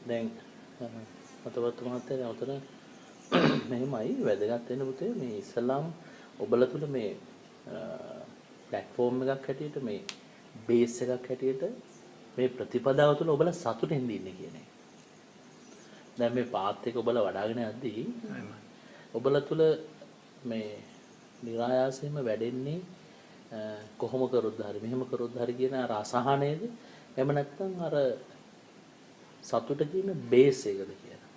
දැන් මතවත් මහත්තයා උතන මෙහෙමයි වැදගත් වෙන පුතේ මේ ඉස්ලාම් ඔබලා තුල මේ ප්ලැට්ෆෝම් එකක් හැටියට මේ බේස් එකක් හැටියට මේ ප්‍රතිපදාව තුල ඔබලා සතුටින් ඉන්නේ කියන එක. දැන් මේ පාත් එක ඔබලා වඩාගෙන යද්දී ඔබලා තුල මේ નિરાයාසයෙන්ම වැඩෙන්නේ කොහොම කරොත්ද හරි මෙහෙම කරොත්ද හරි කියන අර අසහනයේද එහෙම නැත්නම් අර සතුට කියන බේස් එකද කියලා.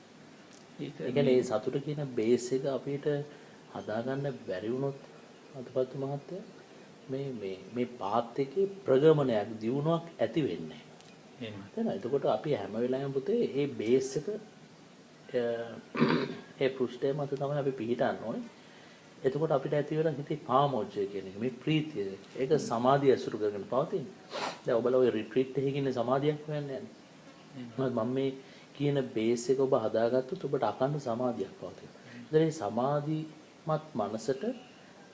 ඒ කියන්නේ මේ සතුට කියන බේස් එක අපිට හදාගන්න බැරි වුණොත් අතපත් මහත්තයා මේ පාත් එකේ ප්‍රගමනයක් දියුණුවක් ඇති වෙන්නේ නැහැ. එහෙම. එතකොට අපි හැම වෙලාවෙම පුතේ මේ බේස් එක ඒ පෘෂ්ඨය මත තමයි අපි පිහිටන්න ඕනේ. එතකොට අපිට ඇති වෙන හිතේ කාමෝජ්ජය කියන එක මේ ප්‍රීතිය ඒක සමාධිය ඇසුරු කරගෙන පවතින. දැන් ඔබලා ඔය රිට්‍රීට් එකේ ඉන්නේ සමාධියක් හොයන්නේ නැහැ. මම මේ කියන බේස් එක ඔබ හදාගත්තොත් ඔබට අකණ්ඩ සමාධියක් පවතින. ඉතින් මේ සමාධිමත් මනසට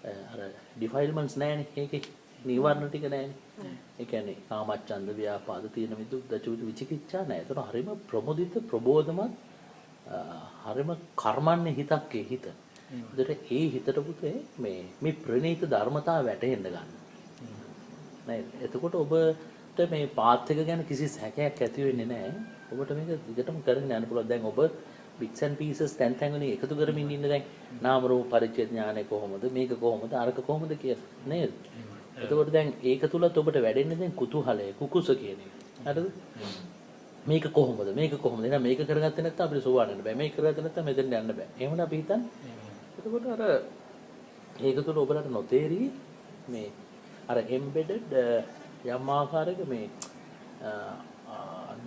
අර ඩිෆයිල්මන්ට්ස් නැහැනේ. ඒකේ නීවරණ ටික නැහැනේ. ඒ කියන්නේ කාමච්ඡන්ද ව්‍යාපාද තීන මිදුක් දචුවිත විචිකිච්ඡා නැහැ. ඒතර හරිම ප්‍රමුදිත ප්‍රබෝධමත් හරිම කර්මන්නේ හිතක් ඒ හිත. ඒතර ඒ හිතට පුතේ මේ ප්‍රණීත ධර්මතාව වැටෙන්න ගන්න. නේද? එතකොට ඔබට මේ පාත් එක ගැන කිසි සැකයක් ඇති වෙන්නේ නැහැ. ඔබට මේක දිගටම කරගෙන යන්න පුළුවන්. දැන් ඔබ bits and pieces තැන් තැන් වලින් එකතු කරමින් ඉන්න දැන් නාම රූප පරිච්ඡේද ඥානය කොහොමද මේක කොහොමද අරක කොහොමද කියලා නේද? එතකොට දැන් ඒක තුලත් ඔබට වැඩෙන්නේ දැන් කුතුහලය කුකුස කියන එක. හරිද? මේක කොහොමද එහෙනම් මේක කරගත්තේ නැත්නම් අපිට සෝවාන් වෙන්න බෑ. මේක කරගත්තේ නැත්නම් මෙතෙන් යන්න බෑ. එහෙමනේ අපි හිතන්නේ. එතකොට අර ඒක තුල ඔබලට නොතේරි මේ අර embedded යම් ආකාරයක මේ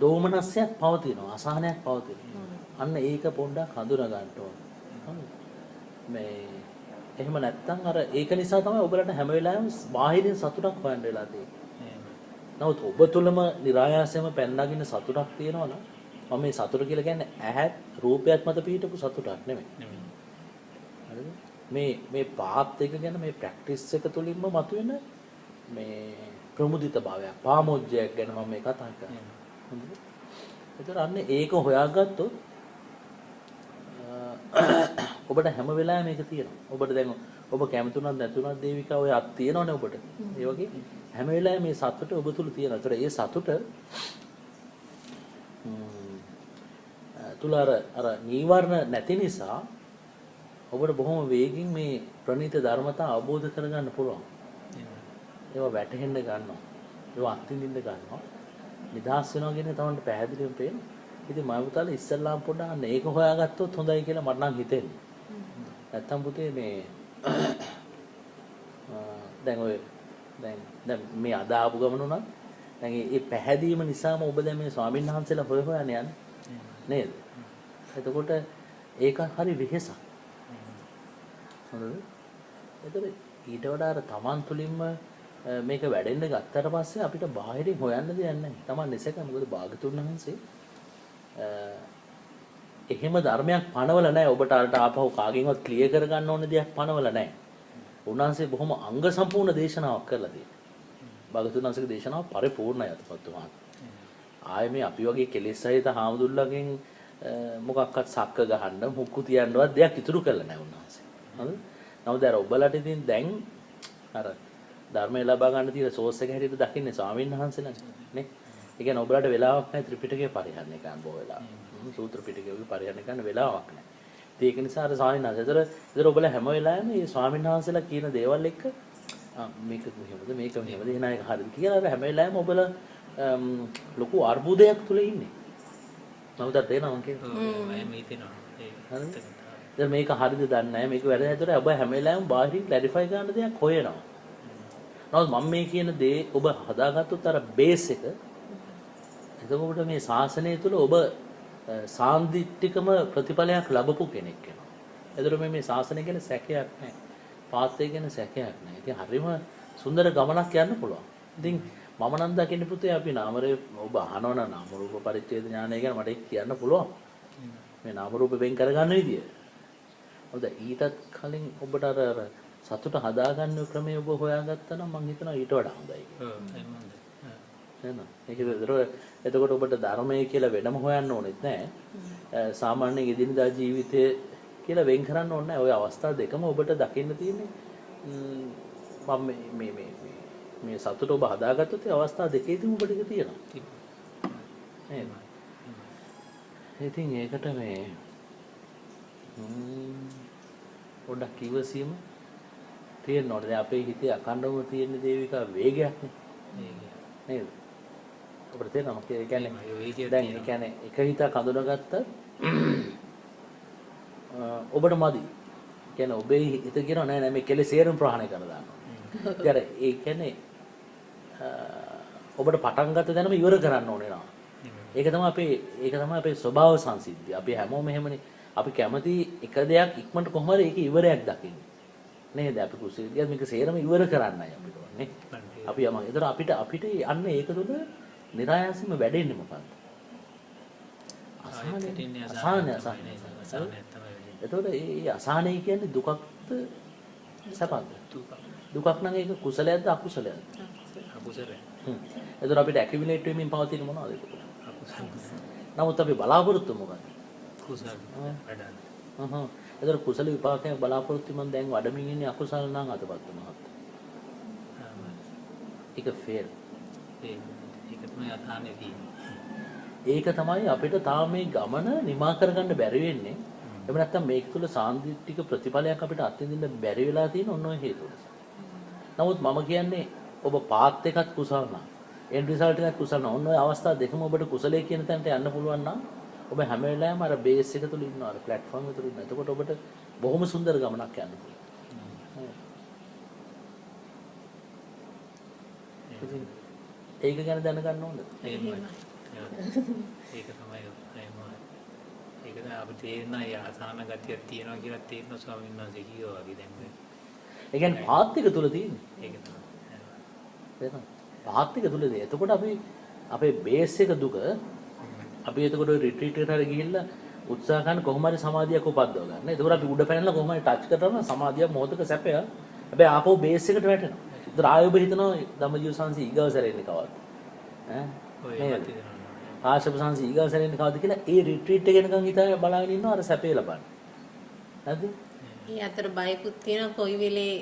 දෝමනස්යක් පවතිනවා අසහනයක් පවතිනවා. අන්න ඒක පොඩ්ඩක් හඳුනා ගන්න ඕනේ. මේ එහෙම නැත්නම් අර ඒක නිසා තමයි ඔබලට හැම වෙලාවෙම බාහිරින් සතුටක් හොයන්න වෙලා තියෙන්නේ. නමුත් ඔබ තුලම નિરાයාසයෙන්ම පැනනගින සතුටක් තියෙනවා නම් මම මේ සතුට කියලා කියන්නේ ඇහත් රූපයත් මත පිහිටපු සතුටක් නෙමෙයි. හරිද? මේ පාත් එක ගැන මේ ප්‍රැක්ටිස් එක තුලින්ම මතුවෙන මේ ප්‍රමුදිත භාවයක් පාමොජ්ජයක් ගැන මම මේ කතා කරන්නේ. හොඳද? ඒතර අන්න ඒක හොයාගත්තොත් ඔබට හැම වෙලාවෙම මේක තියෙනවා. ඔබට දැන් ඔබ කැමතුණත් නැතුණත් දේවිකා ඔය අත් තියෙනවනේ ඔබට. ඒ වගේ හැම වෙලාවෙම මේ සතුට ඔබ තුල තියෙනවා. ඒතර ඒ සතුට තුල අර නීවරණ නැති නිසා ඔබට බොහොම වේගින් මේ ප්‍රණීත ධර්මතා අවබෝධ කරගන්න පුළුවන්. ඒවා වැටහෙන්න ගන්නවා. ඒවා අත්විඳින්න ගන්නවා. නිදහස් වෙනවා කියන්නේ තමයි පැහැදිලිවම පේන්නේ. ඉතින් මම පුතාලා ඉස්සල්ලාම පොඩ්ඩක් අන්න ඒක හොයාගත්තොත් හොඳයි කියලා මට නම් හිතෙන්නේ. නැත්තම් පුතේ මේ දැන් මේ අද ආපු ගමන උනත් දැන් මේ පැහැදීම නිසාම ඔබ දැන් මේ ස්වාමීන් වහන්සේලා හොයන්නේ යන්නේ නේද? එතකොට ඒක හරි වෙහෙසක්. හොඳද? එතකොට ඊට වඩා අර Taman තුලින්ම මේක වැඩෙන්න ගත්තට පස්සේ අපිට බාහිරින් හොයන්න දෙයක් නැහැ. Taman නිසක මොකද භාගතුන් වහන්සේ එහෙම ධර්මයක් පනවල නැහැ. ඔබට අරට ආපහු කාගෙන්වත් ක්ලියර් කරගන්න ඕන දෙයක් පනවල නැහැ. උන්වහන්සේ බොහොම අංග සම්පූර්ණ දේශනාවක් කරලා තියෙනවා. භාගතුන් වහන්සේගේ දේශනාව පරිපූර්ණයි අතපත් වුණා. ආයේ මේ අපි වගේ කෙලෙස් සහිත හාමුදුරුවෝගෙන් මොකක්වත් සක්ක ගහන්න මුක්කු තියන්නවත් දෙයක් ඉතුරු කරලා නැහැ උන්වහන්සේ. හරිද? නමුත් අර ඔබලට ඉතින් දැන් අර ධර්මය ලබා ගන්න තියෙන සෝස් එක හැටියට දකින්නේ ස්වාමීන් වහන්සේලා නේ. ඒ කියන්නේ ඔබලට වෙලාවක් නැහැ ත්‍රිපිටකය පරිහරණය කරන්න බෝ වෙලා. සූත්‍ර පිටකය පරිහරණය කරන්න වෙලාවක් නැහැ. ඉතින් ඒක නිසා අර ස්වාමීන් වහන්සේ ඒතර ඔබලා හැම වෙලාවෙම මේ ස්වාමීන් වහන්සේලා කියන දේවල් එක්ක මේක මෙහෙමද එහෙනම් ඒක හරිද කියලා අර හැම වෙලාවෙම ඔබලා ලොකු අර්බුදයක් තුල ඉන්නේ. නමුත් අර තේනවා මම කියන්නේ. මේක හරිද දන්නේ නැහැ මේක වැරදිද හිතුවා ඔබ හැම වෙලාවෙම බාහිරින් ක්ලැරිෆයි කරන්න දෙයක් හොයනවා. නමුත් මම මේ කියන දේ ඔබ හදාගත්තොත් අර බේස් එක එතකොට මේ ශාසනය තුල ඔබ සාන්දිටිකම ප්‍රතිඵලයක් ලැබපු කෙනෙක් වෙනවා. එතකොට මේ ශාසනය ගැන සැකයක් නැහැ. පාත්‍ය ගැන සැකයක් නැහැ. ඉතින් හරිම සුන්දර ගමනක් යන්න පුළුවන්. ඉතින් මම නම් දකින්නේ පුතේ අපි නාමරේ ඔබ අහනවනම් නාම රූප පරිච්ඡේද ඥානය ගැන මට කියන්න පුළුවන්. මේ නාම රූප වෙන් කරගන්න විදිය. හොඳ ඊටත් කලින් ඔබට අර සතුට හදාගන්න ක්‍රමය ඔබ හොයාගත්තා නම් මම හිතනවා ඊට වඩා හොඳයි. නේද? එතකොට ඔබට ධර්මය කියලා වෙනම හොයන්න ඕනෙත් නැහැ. සාමාන්‍ය එදිනදා ජීවිතය කියලා වෙන් කරන්න ඕනේ නැහැ. ওই අවස්ථා දෙකම ඔබට දකින්න තියෙන්නේ. මම මේ සතුට ඔබ හදාගත්තොත් ඒ අවස්ථා දෙකේදීම ඔබට ඒක තියෙනවා. නේද? ඉතින් ඒකට මේ පොඩ්ඩක් ඉවසීම තියෙන්න ඕනේ. දැන් අපේ හිතේ අකණ්ඩවම තියෙන දේවිකා වේගයක් නේ. නේද? අපිට තේරෙනවා. ඒ කියන්නේ දැන් ඒ කියන්නේ එක හිතක් හඳුනාගත්තත් ඔබට මදි. කියන්නේ ඔබේ හිත කියනවා නෑ නෑ මේ කෙලෙස් සේරම ප්‍රහාණය කරලා දානවා. ඊට ඒ කියන්නේ ඔබට පටන් ගත්ත දැනම ඉවර කරන්න ඕනේ නා. ඒක තමයි අපේ ස්වභාව සංසිද්ධිය. අපි හැමෝම එහෙමනේ. අපි කැමති එක දෙයක් ඉක්මනට කොහොම හරි ඒක ඉවරයක් දකින්න. නේද? අපි කුසීතිය මේක සේරම ඉවර කරන්නයි අපිට ඕනේ. අපි යම. ඒතර අපිට යන්න ඒක තුළ નિરાයාසයෙන්ම වැඩෙන්නේ මොකක්ද? අසහනය. එතකොට මේ අසහනය කියන්නේ දුකක්ද සැපක්ද? දුකක් නම් ඒක කුසලයක්ද අකුසලයක්ද? අකුසලයක්. එතකොට අපිට ඇකියුමුලේට් වෙමින් පවතින මොනවද ඒක? අකුසල. නමුත් අපි බලාපොරොත්තු මොකක්ද? කුසල වඩන්න. එතකොට කුසල විපාකයක් බලාපොරොත්තු මම දැන් වඩමින් ඉන්නේ අකුසල නම් අතපත් වුණා. ඒක ෆේල්. ඒක තමයි අසහනේ තියෙන්නේ. ඒක තමයි අපිට තාම මේ ගමන නිමා කරගන්න බැරි වෙන්නේ. එහෙම නැත්නම් මේක තුල සාන්දිටික ප්‍රතිඵලයක් අපිට අත්විඳින්න බැරි වෙලා තියෙන ඔන්න ඔය හේතුව නිසා. නමුත් මම කියන්නේ ඔබ පාත් එකත් කුසල නම් එන්ඩ් රිසල්ට් එකත් කුසල නම් ඔන්න ඔය අවස්ථා දෙකම ඔබට කුසලයේ කියන තැනට යන්න පුළුවන් නම් ඔබ හැම වෙලාවෙම අර බේස් එක තුල ඉන්නවා අර ප්ලැට්ෆෝම් එක තුල ඉන්නවා. එතකොට ඔබට බොහොම සුන්දර ගමනක් යන්න පුළුවන්. ඒක ගැන දැනගන්න ඕනද? ඒක තමයි ඒක තමයි අපිට තේරෙන ආසාන ගතියක් තියෙනවා කියලා තේරෙන ස්වාමීන් වහන්සේ කිව්වා වගේ දැන් මේ. ඒ කියන්නේ පාත් එක තුල තියෙන්නේ. ඒක තමයි. ඒක පාත් එක තුලදී. එතකොට අපි අපේ බේස් එක දුක අපි එතකොට රිට්‍රීට් එකට හරි ගිහිල්ලා උත්සාහ කරන කොහොම හරි සමාධියක් උපද්දව ගන්න. එතකොට අපි උඩ පැනලා කොහොම හරි ටච් කරනවා සමාධියක් මොහොතක සැපය. හැබැයි ආපහු බේස් එකට වැටෙනවා. ඒතර ආයෙ ඔබ හිතනවා ධම්මජීව සංසි ඊගව සැරෙන්නේ කවද්ද? ආශප සංසි ඊගව සැරෙන්නේ කවද්ද කියලා ඒ රිට්‍රීට් එක එනකන් හිතාගෙන බලාගෙන ඉන්නවා අර සැපේ ලබන්න. හරිද? ඒ අතර බයකුත් තියෙනවා කොයි වෙලේ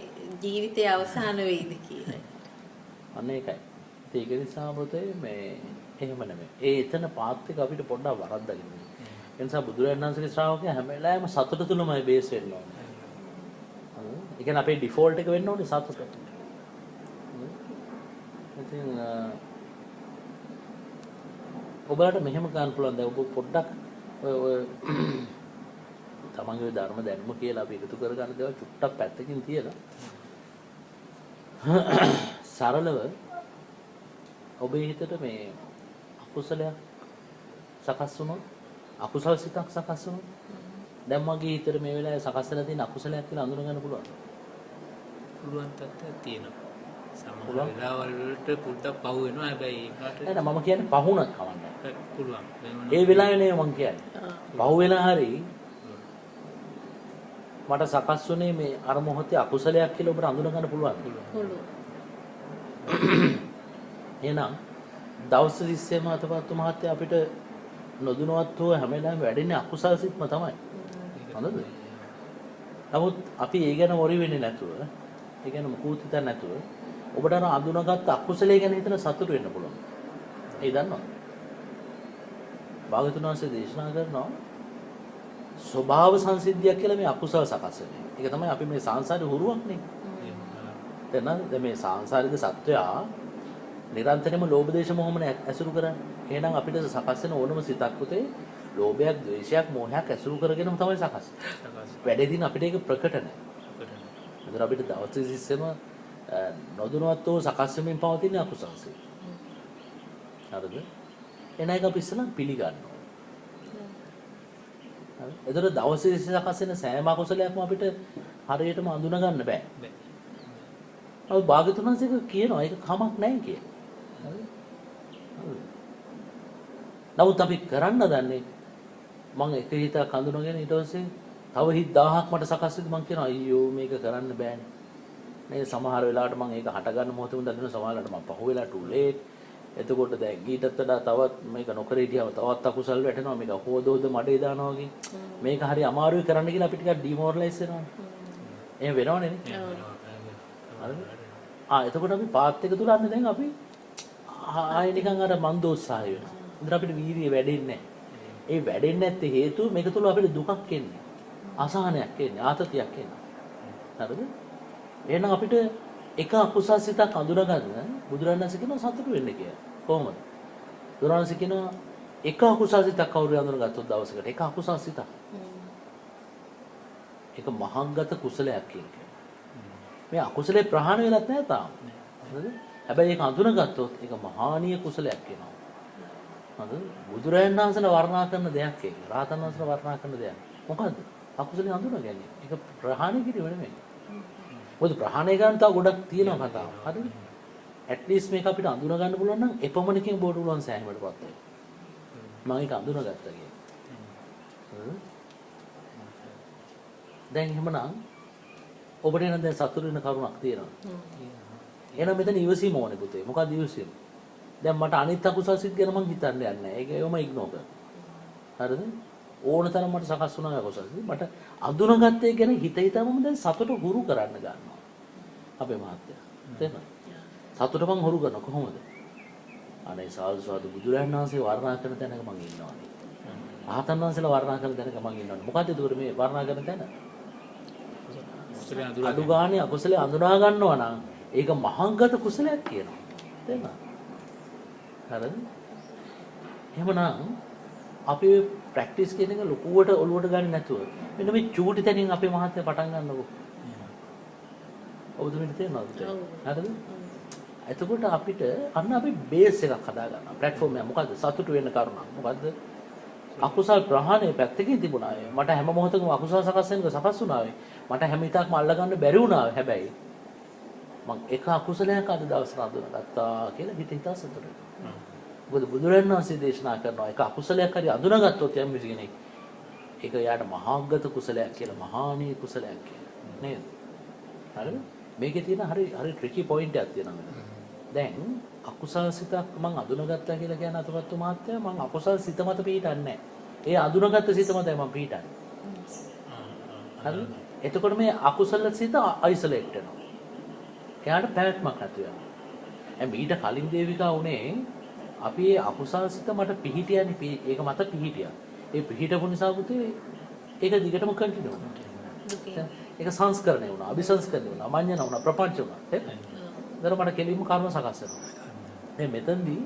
ජීවිතය අවසන් වෙයිද කියලා. අන්න ඒකයි. ඒක නිසා පුතේ මේ එහෙම නෙමෙයි. ඒ එතන පාත් එක අපිට පොඩ්ඩක් වරද්දගෙන ඉන්න. ඒ නිසා බුදුරජාණන් වහන්සේගේ ශ්‍රාවකයා හැම වෙලාවෙම සතුට තුලමයි බේස් වෙන්න ඕනේ. ඒ කියන්නේ අපේ ඩිෆෝල්ට් එක වෙන්න ඕනේ සතුට. ඉතින් ඔබට මෙහෙම ගන්න පුළුවන්. දැන් ඔබ පොඩ්ඩක් ඔය තමන්ගේ ධර්ම දැනුම කියලා අපි එකතු කරගන්න දේවල් චුට්ටක් පැත්තකින් තියලා සරලව ඔබේ හිතට මේ අකුසලයක් සකස් වුණොත් අකුසල සිතක් සකස් වුණොත් දැන් මගේ හිතට මේ වෙලාවේ සකස් වෙලා තියෙන අකුසලයක් කියලා අඳුන ගන්න පුළුවන්. පුළුවන් තත්ත්වයක් තියෙනවා. සමහර වෙලාවල් වලට පුඩක් පහු වෙනවා. හැබැයි ඒකට නෑ මම කියන්නේ පහුණක් කවන්නේ. පුළුවන්. ඒ වෙලාවේ නේ මම කියන්නේ. පහු වෙලා හරි මට සකස් වුණේ මේ අර මොහොතේ අකුසලයක් කියලා ඔබට අඳුන ගන්න පුළුවන්. පුළුවන්. එහෙනම් දවස් 30ම අතපත්තු මහත්තයා අපිට නොදුනවත්ව හැම වෙලාවෙම වැඩෙන්නේ අකුසල සිත්ම තමයි. හරිද? නමුත් අපි ඒ ගැන worry වෙන්නේ නැතුව, ඒ ගැන මොකුත් හිතන්නේ නැතුව ඔබට අර අඳුනගත් අකුසලයේ ගැන හිතන සතුට වෙන්න පුළුවන්. ඒ දන්නවද? භාගතුන් වහන්සේ දේශනා කරනවා ස්වභාව සංසිද්ධියක් කියලා මේ අකුසල සකස් වෙන්නේ. ඒක තමයි අපි මේ සංසාරේ හුරුවක් නේ. දැන් මේ සංසාරික සත්වයා නිරන්තරයෙන්ම ලෝභ දේශ මොහොමන ඇසුරු කරන්නේ. එහෙනම් අපිට සකස් වෙන ඕනම සිතක් පුතේ ලෝභයක්, ද්වේෂයක්, මෝහයක් ඇසුරු කරගෙනම තමයි සකස්. වැඩේදීන අපිට ඒක ප්‍රකට නැහැ. ඒතර අපිට දවස් 30ෙම නොදුනවත්ව සකස් වෙමින් පවතින අකුසල්සේ. හරිද? එන එක අපි ඉස්සෙල්ලා පිළිගන්න ඕනේ. හරි. ඒතර දවස් 30 සකස් වෙන සෑම අකුසලයක්ම අපිට හරියටම අඳුන ගන්න බෑ. ඔව් භාග්‍යතුන් වහන්සේ කියනවා ඒක කමක් නැහැ කියලා. හරි. නමුත් අපි කරන්න දන්නේ මම එක හිතක් හඳුනගෙන ඊට පස්සේ තව හිත 1000ක් මට සකස් වෙද්දි මම කියනවා අයියෝ මේක කරන්න බෑනේ. මේ සමහර වෙලාවට මම ඒක හට ගන්න මොහොතෙම දකින්න සමහරවිට මම පහු වෙලා too late එතකොට දැන් ඊටත් වඩා තවත් මේක නොකර හිටියම තවත් අකුසල් වැටෙනවා. මේක හොද හොද මඩේ දානවා වගේ. මේක හරි අමාරුයි කරන්න කියලා අපි ටිකක් ඩිමෝරලයිස් වෙනවා. එහෙම වෙනවනේ නේ. හරිද? එතකොට අපි පාත් එක තුල අන්න දැන් අපි ආයෙ නිකන් අර මන්දෝත්සාහය වෙනවා. ඉතින් අපිට වීර්යය වැඩෙන්නේ නැහැ. ඒ වැඩෙන්නේ නැත්තේ හේතුව මේක තුල අපිට දුකක් එන්නේ. අසහනයක් එන්නේ, ආතතියක් එන්නේ. හරිද? එහෙනම් අපිට එක අකුසල් සිතක් අඳුරගන්න බුදුරණන් කියනවා සතුටු වෙන්න කියලා. කොහොමද? බුදුරණන් කියනවා එක අකුසල් සිතක් කවුරු අඳුරගත්තොත් දවසකට එක අකුසල් සිතක්. ඒක මහාංගත කුසලයක් කියන්නේ. මේ අකුසලේ ප්‍රහාණය වෙලත් නැහැ තාම. හරිද? හැබැයි ඒක අඳුනගත්තොත් ඒක මහානීය කුසලයක් වෙනවා. හරිද? බුදුරජාණන් වහන්සේලා වර්ණනා කරන දෙයක් ඒක. රහතන් වහන්සේලා වර්ණනා කරන දෙයක්. මොකද්ද? අකුසලේ අඳුනගන්නේ. ඒක ප්‍රහාණය කිරීම නෙමෙයි. මොකද ප්‍රහාණය කරන්න තව ගොඩක් තියෙනවා කතාව. හරිද? at least මේක අපිට අඳුන ගන්න පුළුවන් නම් එපමණකින් බෝඩ පුළුවන් සෑහීමකටපත් වෙනවා. මම ඒක අඳුනගත්තා කියන්නේ. හරිද? දැන් එහෙමනම් ඔබට එන දැන් සතුටු වෙන කරුණක් තියෙනවා. එහෙනම් මෙතන ඉවසීම ඕනේ පුතේ. මොකක්ද ඉවසීම? දැන් මට අනිත් අකුසල් සිත් ගැන මං හිතන්නේ නැහැ. ඒක ඒවම ඉග්නෝර් කරනවා. හරිද? ඕන තරම් මට සකස් වුණා අකුසල් සිත්. මට අඳුනගත්තේ ගැන හිත හිතම දැන් සතුට හුරු කරන්න ගන්නවා. අපේ මහත්තයා. තේරෙනවද? සතුට මං හුරු කරනවා කොහොමද? අනේ සාදු සාදු බුදුරජාණන් වහන්සේ වර්ණනා කරන තැනක මං ඉන්නවානේ. ආතන් වහන්සේලා වර්ණනා කරන තැනක මං ඉන්නවානේ. මොකද්ද ඒකට මේ වර්ණනා කරන තැන? අඩු ගානේ අකුසලේ අඳුනා ගන්නවා නම් ඒක මහාංගත කුසලයක් කියනවා. තේරුණා? හරිද? එහෙමනම් අපි ප්‍රැක්ටිස් කියන එක ලොකුවට ඔලුවට ගන්න නැතුව මෙන්න මේ චූටි තැනින් අපේ මහත්ය පටන් ගන්නකො. ඔබතුමීට තේරෙනවද? හරිද? එතකොට අපිට අන්න අපි බේස් එකක් හදා ගන්නවා. ප්ලැට්ෆෝම් එක මොකද්ද? සතුටු වෙන්න කරුණක්. මොකද්ද? අකුසල් ප්‍රහාණය පැත්තකින් තිබුණා. මට හැම මොහොතකම අකුසල් සකස් වෙනක සකස් වුණා. මට හැම විටක්ම අල්ල ගන්න බැරි වුණා. හැබැයි මම එක අකුසලයක් අද දවසට අඳුනගත්තා කියලා හිතා සතුටු වෙනවා. මොකද බුදුරජාණන් වහන්සේ දේශනා කරනවා එක අකුසලයක් හරි අඳුනගත්තොත් යම් කෙනෙක් ඒක යාට මහාගත කුසලයක් කියලා මහානීය කුසලයක් කියලා නේද? හරිද? මේකේ තියෙන හරි ට්‍රිකි පොයින්ට් එකක් තියෙනවා මෙතන. දැන් අකුසල් සිතක් මං අඳුනගත්තා කියලා කියන අතපත්තු මහත්තයා මං අකුසල් සිත මත පිහිටන්නේ නැහැ. ඒ අඳුනගත්ත සිත මතයි මං පිහිටන්නේ. හරිද? එතකොට මේ අකුසල සිත අයිසොලේට් වෙනවා. එයාට පැවැත්මක් නැතු වෙනවා. ඊට කලින් දේවිකා උනේ අපි මේ අකුසල් සිත මට පිහිටියනේ ඒක මත පිහිටියා. ඒ පිහිටපු නිසා පුතේ ඒක දිගටම කන්ටිනියු වුණා. ඒක සංස්කරණය වුණා, අபிසංස්කරණය වුණා, මඤ්ඤණ වුණා, ප්‍රපංච වුණා. ඒතර මට කෙලින්ම කර්ම සකස් වෙනවා. දැන් මෙතනදී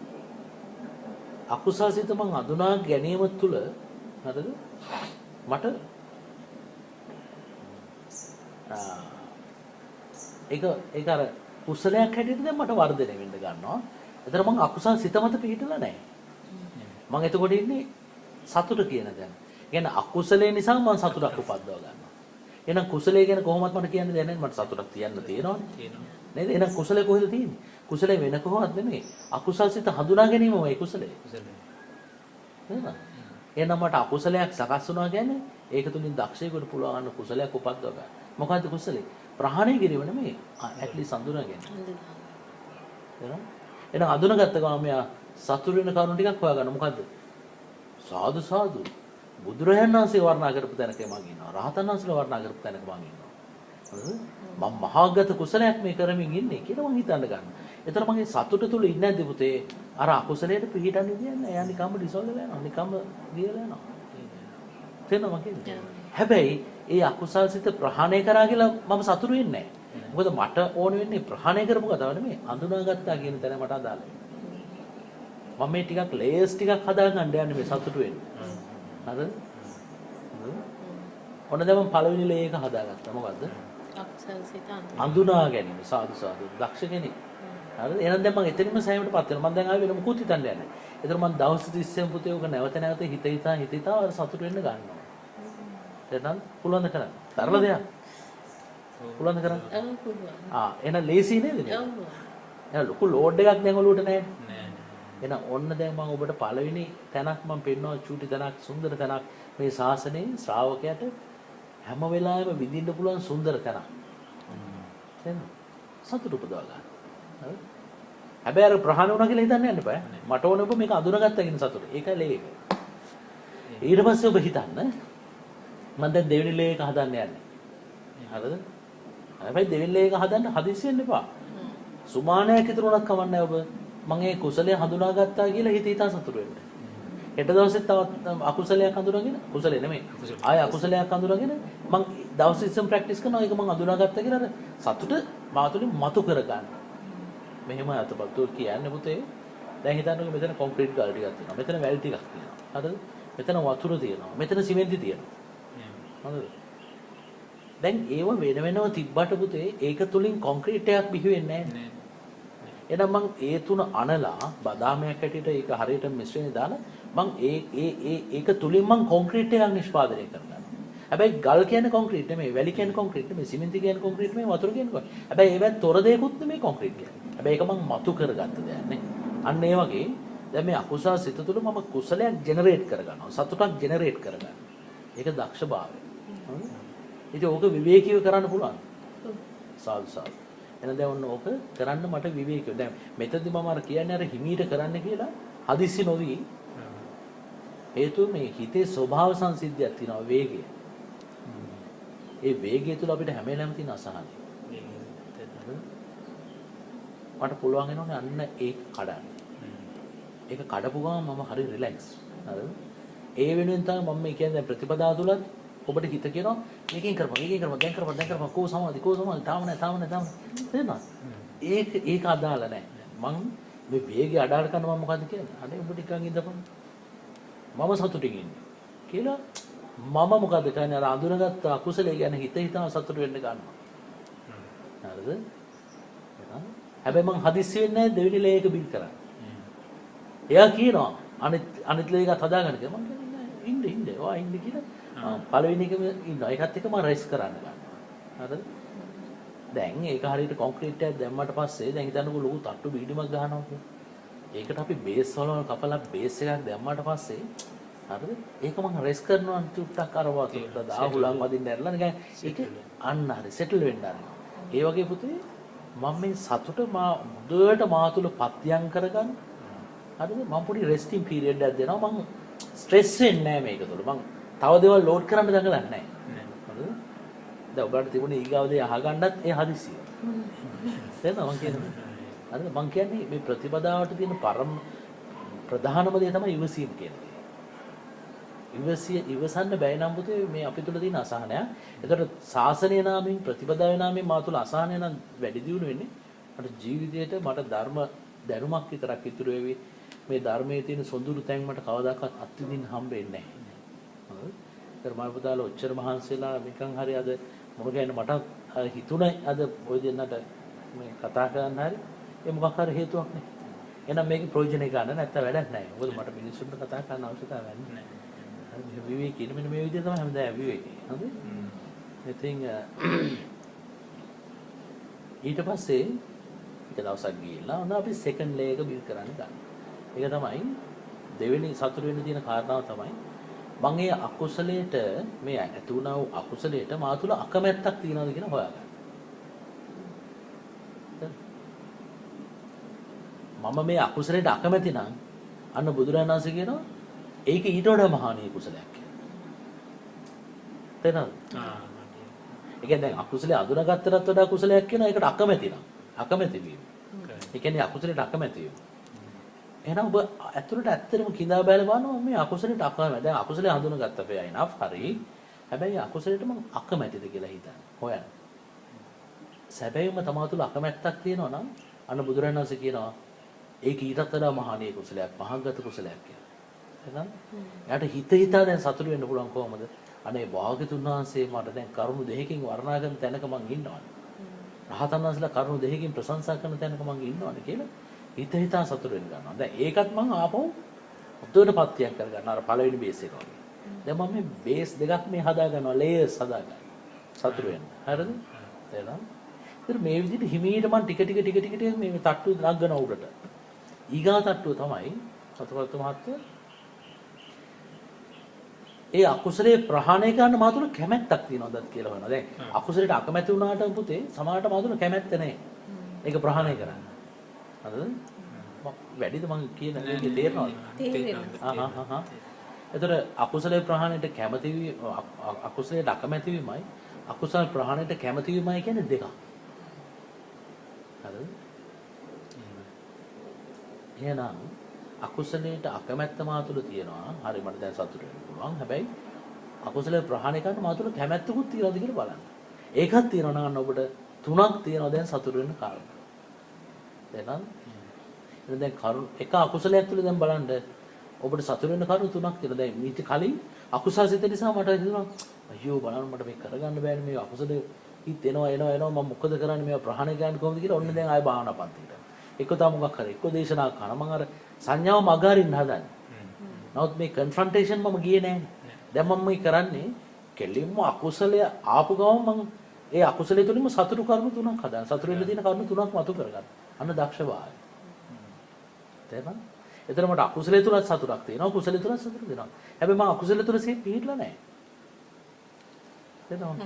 අකුසල් සිත මං අඳුනා ගැනීම තුළ හරිද? මට ඒක අර කුසලයක් හැටියට දැන් මට වර්ධනය වෙන්න ගන්නවා. ඒතර මං අකුසල් සිත මත පිහිටලා නැහැ. මං එතකොට ඉන්නේ සතුට කියන දැන. කියන්නේ අකුසලේ නිසා මං සතුටක් උපද්දව ගන්නවා. එහෙනම් කුසලයේ ගැන කොහොමද මට කියන්න දෙයක් නැහැ. මට සතුටක් තියන්න තියෙනවනේ. නේද? එහෙනම් කුසලයේ කොහෙද තියෙන්නේ? කුසලයේ වෙන කොහොමද නෙමෙයි. අකුසල් සිත හඳුනා ගැනීමමයි කුසලයේ. නේද? එහෙනම් මට අකුසලයක් සකස් වුණා කියන්නේ ඒක තුලින් දක්ෂයෙකුට පුළුවන් අන්න කුසලයක් උපද්දව ගන්න. මොකද්ද කුසලේ? ප්‍රහාණය කිරීම නෙමෙයි. ඇට්ලිස් හඳුනා ගැනීම. එහෙනම් අඳුනගත්ත ගමන් මෙයා සතුරු වෙන කරුණු ටිකක් හොයාගන්න. මොකද්ද? සාදු සාදු. බුදුරජාණන් වහන්සේ වර්ණනා කරපු තැනක මම ඉන්නවා. රහතන් වහන්සේලා වර්ණනා කරපු තැනක මම ඉන්නවා. හරිද? මම මහාගත කුසලයක් මේ කරමින් ඉන්නේ කියලා මම හිතන්න ගන්නවා. ඒතර මගේ සතුට තුල ඉන්නේ නැද්ද පුතේ? අර අකුසලයට පිළිහිටන්න දෙන්නේ. එයා නිකම්ම ඩිසෝල්ව් වෙලා යනවා. නිකම්ම දියලා යනවා. තේරෙනවද කියන්නේ? හැබැයි ඒ අකුසල් සිත ප්‍රහාණය කරා කියලා මම සතුටු වෙන්නේ නැහැ. මොකද මට ඕන වෙන්නේ ප්‍රහාණය කරපු කතාව නෙමෙයි. අඳුනාගත්තා කියන තැන මට අදාළයි. මම මේ ටිකක් ලේයර්ස් ටිකක් හදාගන්න යන්නේ මේ සතුටු වෙන්න. හරිද? ඔන්න දැන් මම පළවෙනි ලේ එක හදාගත්තා. මොකද්ද? අකුසල් සිත අඳුනා ගැනීම. සාදු සාදු. දක්ෂ කෙනෙක්. හරිද? එහෙනම් දැන් මම එතනින්ම සෑයීමටපත් වෙනවා. මම දැන් ආවේ වෙන මුකුත් හිතන්න යන්නේ. ඒතර මම දවස් 30න් පුතේ ඔක නැවත නැවත හිත සතුටු වෙන්න ගන්නවා. දැන් පුළුවන් ද කරන්න? තරල දෙයක්. පුළුවන් ද කරන්න? එහෙනම් ලේසි නේද? එහෙනම් ලොකු ලෝඩ් එකක් දැන් ඔලුවට නැහැ. එහෙනම් ඔන්න දැන් මම ඔබට පළවෙනි තැනක් මම පෙන්වනවා චූටි තැනක් සුන්දර තැනක් මේ ශාසනයේ ශ්‍රාවකයාට හැම වෙලාවෙම විඳින්න පුළුවන් සුන්දර තැනක්. එහෙනම් සතුට උපදවා ගන්න. හරි? හැබැයි අර ප්‍රහාණය වුණා කියලා හිතන්න යන්න එපා. මට ඕනේ ඔබ මේක අඳුනගත්තා කියන සතුට. ඒකයි ලේ. ඊට පස්සේ ඔබ හිතන්න මම දැන් දෙවෙනි ලේ එක හදන්න යන්නේ. හරිද? හැබැයි දෙවෙනි ලේ එක හදන්න හදිස්සි වෙන්න එපා. සුමානයක් ඉතුරුණක් කවන්නේ ඔබ. මම ඒ කුසලයේ හඳුනාගත්තා කියලා හිතා සතුට වෙන්න. හෙට දවසේ තවත් අකුසලයක් හඳුනාගෙන කුසලේ නෙමෙයි. ආය අකුසලයක් හඳුනාගෙන මම දවස් ඉස්සෙම ප්‍රැක්ටිස් කරනවා ඒක මම හඳුනාගත්තා කියලා අර සතුට මාතුලින් මතු කරගන්න. මෙහෙම අතපතු කියන්නේ පුතේ දැන් හිතන්නකෝ මෙතන කොන්ක්‍රීට් ගල් ටිකක් තියෙනවා. මෙතන වැල් ටිකක් තියෙනවා. හරිද? මෙතන වතුර තියෙනවා. මෙතන සිමෙන්ති තියෙනවා. හරිද? දැන් ඒව වෙන වෙනම තිබ්බට පුතේ ඒක තුලින් කොන්ක්‍රීට් එකක් බිහි වෙන්නේ නැහැ. එහෙනම් මං ඒ තුන අනලා බදාමයක් ඇටියට ඒක හරියට මිශ්‍රණය දාලා මං ඒක තුලින් මං කොන්ක්‍රීට් එකක් නිෂ්පාදනය කරනවා. හැබැයි ගල් කියන්නේ කොන්ක්‍රීට් නෙමෙයි, වැලි කියන්නේ කොන්ක්‍රීට් නෙමෙයි, සිමෙන්ති කියන්නේ කොන්ක්‍රීට් නෙමෙයි, වතුර කියන්නේ කොන්ක්‍රීට්. හැබැයි ඒවත් තොර දෙයක්ුත් නෙමෙයි කොන්ක්‍රීට් කියන්නේ. හැබැයි ඒක මං මතු කරගත්ත දෙයක් නේ. අන්න ඒ වගේ දැන් මේ අකුසල සිත තුළ මම කුසලයක් ජෙනරේට් කරගන්නවා. සතුටක් ජෙනරේට් කරගන්නවා. ඒක දක්ෂභාවය. ඉතින් ඕක විවේකීව කරන්න පුළුවන්. සාදු සාදු. එහෙනම් දැන් ඔන්න ඕක කරන්න මට විවේකීව. දැන් මෙතනදි මම අර කියන්නේ අර හිමීට කරන්න කියලා හදිස්සි නොවි. හේතුව මේ හිතේ ස්වභාව සංසිද්ධියක් තියෙනවා වේගය. ඒ වේගය තුළ අපිට හැම වෙලාවෙම තියෙන අසහනය. මට පුළුවන් වෙනෝනේ අන්න ඒක කඩන්න. ඒක කඩපු ගමන් මම හරි රිලැක්ස්. හරිද? ඒ වෙනුවෙන් තමයි මම මේ කියන්නේ දැන් ප්‍රතිපදාව තුලත් ඔබට හිත කියනවා මේකෙන් කරපන් දැන් කරපන් කෝ සමාධි තාම නැහැ තේරෙනවද? ඒක අදාළ නැහැ. මං මේ වේගය අඩාල කරන මම මොකද්ද කියන්නේ? අනේ ඔබ ටිකක් ඉඳපන්. මම සතුටින් ඉන්නේ කියලා මම මොකද කියන්නේ අර අඳුනගත්ත අකුසලයේ ගැන හිතා සතුට වෙන්න ගන්නවා. හරිද? හැබැයි මං හදිස්සි වෙන්නේ නැහැ දෙවෙනි ලේ එක බිල් කරන්න. එයා කියනවා අනිත් ලේ එකත් හදාගන්න කියලා. මං කියන්නේ ඉන්න ඔයා ඉන්න කියලා පළවෙනි එකම ඉන්නවා. ඒකත් එක මම රයිස් කරන්න ගන්නවා. හරිද? දැන් ඒක හරියට කොන්ක්‍රීට් එකක් දැම්මට පස්සේ දැන් හිතන්නකෝ ලොකු තට්ටු බීඩිමක් ගහනවා කියලා. ඒකට අපි බේස් වල කපලා බේස් එකක් දැම්මට පස්සේ හරිද? ඒක මම රයිස් කරනවා ටිකක් අර වතුරට දාහුලන් වදින්න ඇරලා නිකන් ඒක අන්න හරි සෙටල් වෙන්න ආරම්භ. ඒ වගේ පුතේ මම මේ සතුට මුදවට මා තුල පත්‍යම් කරගන්න. හරිද? මම පොඩි රෙස්ටිං පීරියඩ් එකක් දෙනවා. මම ස්ට්‍රෙස් වෙන්නේ නැහැ මේක තුල. මම තව දේවල් ලෝඩ් කරන්න දඟලන්නේ නැහැ. හරිද? දැන් ඔයාලට තිබුණේ ඊගාව දේ අහගන්නත් ඒ හදිසිය. තේරෙනවද මං කියන්නේ? හරිද? මං කියන්නේ මේ ප්‍රතිපදාවට තියෙන ප්‍රධානම දේ තමයි ඉවසීම කියන්නේ. ඉවසන්න බැයි නම් පුතේ මේ අපි තුල තියෙන අසහනය. ඒතකොට ශාසනීය නාමයෙන් ප්‍රතිපදාවේ නාමයෙන් මා තුල අසහනය නම් වැඩි දියුණු වෙන්නේ. මට ජීවිතේට මට ධර්ම දැනුමක් විතරක් ඉතුරු වෙවි. මේ ධර්මයේ තියෙන සොඳුරු තැන් මට කවදාකවත් අත්විඳින්න හම්බෙන්නේ නැහැ. හරිද? ඒතර මම පුතාලා ඔච්චර මහන්සිලා නිකන් හරි අද මොකද කියන්නේ මට හිතුණයි අද ඔය දෙන්නට මේ කතා කරන්න හරි ඒ මොකක් හරි හේතුවක් නේ. එහෙනම් මේකේ ප්‍රයෝජනෙ ගන්න නැත්නම් වැඩක් නැහැ. මොකද මට මිනිස්සුන්ට කතා කරන්න අවශ්‍යතාවයක් නැහැ. හරි විවේකී මෙන්න මේ විදිහ තමයි හැමදාම විවේකී. හරිද? ඉතින් ඊට පස්සේ එක දවසක් ගිහිල්ලා ඔන්න අපි සෙකන්ඩ් ලේ එක බිල් කරන්න ගන්න. ඒක තමයි දෙවෙනි සතුට වෙන්න තියෙන කාරණාව තමයි මම ඒ අකුසලයට මේ ඇති වුණා වූ අකුසලයට මා තුළ අකමැත්තක් තියනවාද කියලා හොයාගන්න. මම මේ අකුසලයට අකමැති නම් අන්න බුදුරජාණන් වහන්සේ කියනවා ඒක ඊට වඩා මහානීය කුසලයක් කියලා. තේරෙනවද? ඒ කියන්නේ දැන් අකුසලයේ අඳුනගත්තටත් වඩා කුසලයක් කියනවා ඒකට අකමැති නම්. අකමැති වීම. ඒ කියන්නේ අකුසලයට අකමැති වීම. එහෙනම් ඔබ ඇත්තටම කිඳා බැලලා බලනවා මේ අකුසලයට අකමැති. දැන් අකුසලයේ හඳුනගත්ත fair enough හරි. හැබැයි අකුසලයට මම අකමැතිද කියලා හිතන්න. හොයන්න. සැබෑවම තමා තුළ අකමැත්තක් තියෙනවා නම් අන්න බුදුරජාණන් වහන්සේ කියනවා ඒක ඊටත් වඩා මහානීය කුසලයක්, මහාගත කුසලයක් කියලා. එහෙනම් එයාට හිතා දැන් සතුටු වෙන්න පුළුවන් කොහොමද? අනේ භාග්‍යතුන් වහන්සේ මට දැන් කරුණු දෙකකින් වර්ණනා කරන තැනක මං ඉන්නවනේ. රහතන් වහන්සේලා කරුණු දෙකකින් ප්‍රශංසා කරන තැනක මං ඉන්නවනේ කියලා හිතා සතුටු වෙන්න ගන්නවා. දැන් ඒකත් මං ආපහු උඩට පත්‍යක් කරගන්න අර පළවෙනි බේස් එක වගේ. දැන් මම මේ බේස් දෙකක් මේ හදා ගන්නවා, ලේයර්ස් හදා ගන්න. සතුටු වෙන්න. හරිද? එහෙනම් ඉතින් මේ විදිහට හිමීට මං ටික මේ තට්ටු නගන උඩට. ඊගා තට්ටුව තමයි සතුටුපත් මහත්තයා ඒ අකුසලයේ ප්‍රහාණය කරන්න මා තුළ කැමැත්තක් තියෙනවද කියලා හොයනවා. දැන් අකුසලයට අකමැති වුණාට පුතේ සමාහට මා තුළ කැමැත්ත නැහැ. ඒක ප්‍රහාණය කරන්න. හරිද? වැඩිද මං කියන එකේ තේරෙනවද? තේරෙනවා. එතකොට අකුසලයේ ප්‍රහාණයට කැමති අකුසලයට අකමැති වීමයි අකුසල ප්‍රහාණයට කැමති වීමයි කියන්නේ දෙකක්. හරිද? එහෙනම් අකුසලයට අකමැත්ත මා තුළ තියෙනවා. හරි මට දැන් සතුට වෙන්න පුළුවන්. හැබැයි අකුසලයේ ප්‍රහාණය කරන්න මා තුළ කැමැත්තකුත් තියනවාද කියලා බලන්න. ඒකත් තියෙනවා නම් ඔබට තුනක් තියෙනවා දැන් සතුට වෙන්න කාරණා. එහෙනම් දැන් කරුණ එක අකුසලයක් තුළ දැන් බලන්න ඔබට සතුට වෙන්න කරුණු තුනක් තියෙනවා. දැන් ඊට කලින් අකුසල සිත නිසා මට හිතුණා අයියෝ බලන්න මට මේක කරගන්න බෑනේ මේ අකුසලේ හිත එනවා මම මොකද කරන්නේ මේවා ප්‍රහාණය කරන්න කොහොමද කියලා ඔන්න දැන් ආය භාවනා පන්තියට. එක්ක තව මොකක් හරි එක්ක දේශනා කරන මම අර සංඥාව මගහරින්න හදන්නේ. නමුත් මේ කන්ෆ්‍රන්ටේෂන් මම ගියේ නැහැ. දැන් මම මේ කරන්නේ කෙලින්ම අකුසලය ආපු ගමන් මම ඒ අකුසලයේ තුලින්ම සතුටු කරුණු තුනක් හදාගන්න. සතුටු වෙන්න තියෙන කරුණු තුනක් මතු කරගන්න. අන්න දක්ෂභාවය. තේරුණාද? එතන මට අකුසලයේ තුලත් සතුටක් තියෙනවා. කුසලයේ තුලත් සතුටක් තියෙනවා. හැබැයි මම අකුසලයේ තුල සිහිය පිහිටලා නැහැ. තේරුණාද?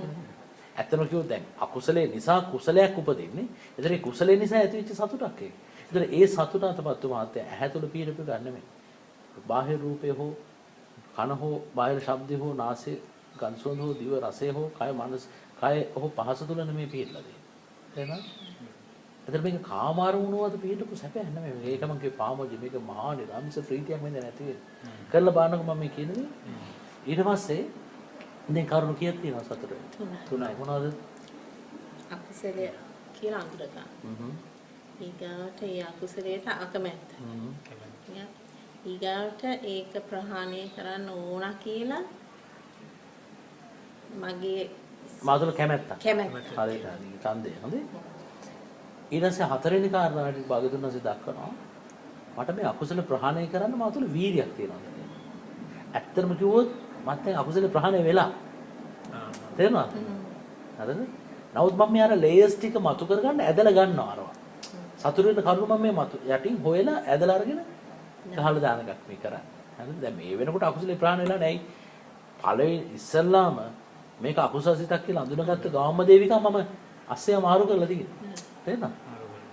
ඇත්තම කිව්වොත් දැන් අකුසලයේ නිසා කුසලයක් උපදින්නේ. එතන ඒ කුසලයේ නිසා ඇතිවෙච්ච සතුටක් ඒක. එතන ඒ සතුට අතපත්තු මාත්‍ය ඇහැ තුල පිහිටපු ගන්න නෙමෙයි. බාහිර රූපේ හෝ කන හෝ බාහිර ශබ්දේ හෝ නාසය ගන්ධ සුවඳ හෝ දිව රසය හෝ කය මනස කය හෝ පහස තුල නෙමෙයි පිහිටලා තියෙන්නේ. තේරුණාද? එතන මේක කාමාරුණුවද පිහිටපු සැපයක් නෙමෙයි. මේක මම කිය පාමොජි මේක මහා නිරාමිස ප්‍රීතියක් වෙන්නේ නැති වෙන්නේ. කරලා බලන්නකො මම මේ කියන්නේ. ඊට පස්සේ දැන් කරුණු කීයක් තියෙනවද සතුට? තුනයි. මොනවද? අකුසලය කියලා අඳුර ගන්න. ඊගාවට ඒ අකුසලයට අකමැත්ත. ඊගාවට ඒක ප්‍රහාණය කරන්න ඕන කියලා මගේ මාතුල කැමැත්ත. කැමැත්ත. හරියට හරි. ඡන්දය. හොඳේ. ඊළඟට හතරවෙනි කාරණාවට භාගතුන් වහන්සේ දක්වනවා මට මේ අකුසල ප්‍රහාණය කරන්න මාතුල වීරියක් තියෙනවා. ඇත්තටම කිව්වොත් මත් දැන් අකුසල ප්‍රහාණය වෙලා. තේරුණාද? හරිද? නමුත් මම මේ අර ලේයර්ස් ටික මතු කරගන්න ඇදලා ගන්නවා අරවා. සතුරු වෙන කරුණු මම මේ මතු යටින් හොයලා ඇදලා අරගෙන ගහලා දාන එකක් මේ කරන්නේ. හරිද? දැන් මේ වෙනකොට අකුසල ප්‍රහාණය වෙලා නැහැ. පළවෙනි ඉස්සල්ලාම මේක අකුසල සිතක් කියලා අඳුනගත්ත ගාම දේවිකා මම අස්සය මාරු කරලා තියෙනවා. තේරෙනවද?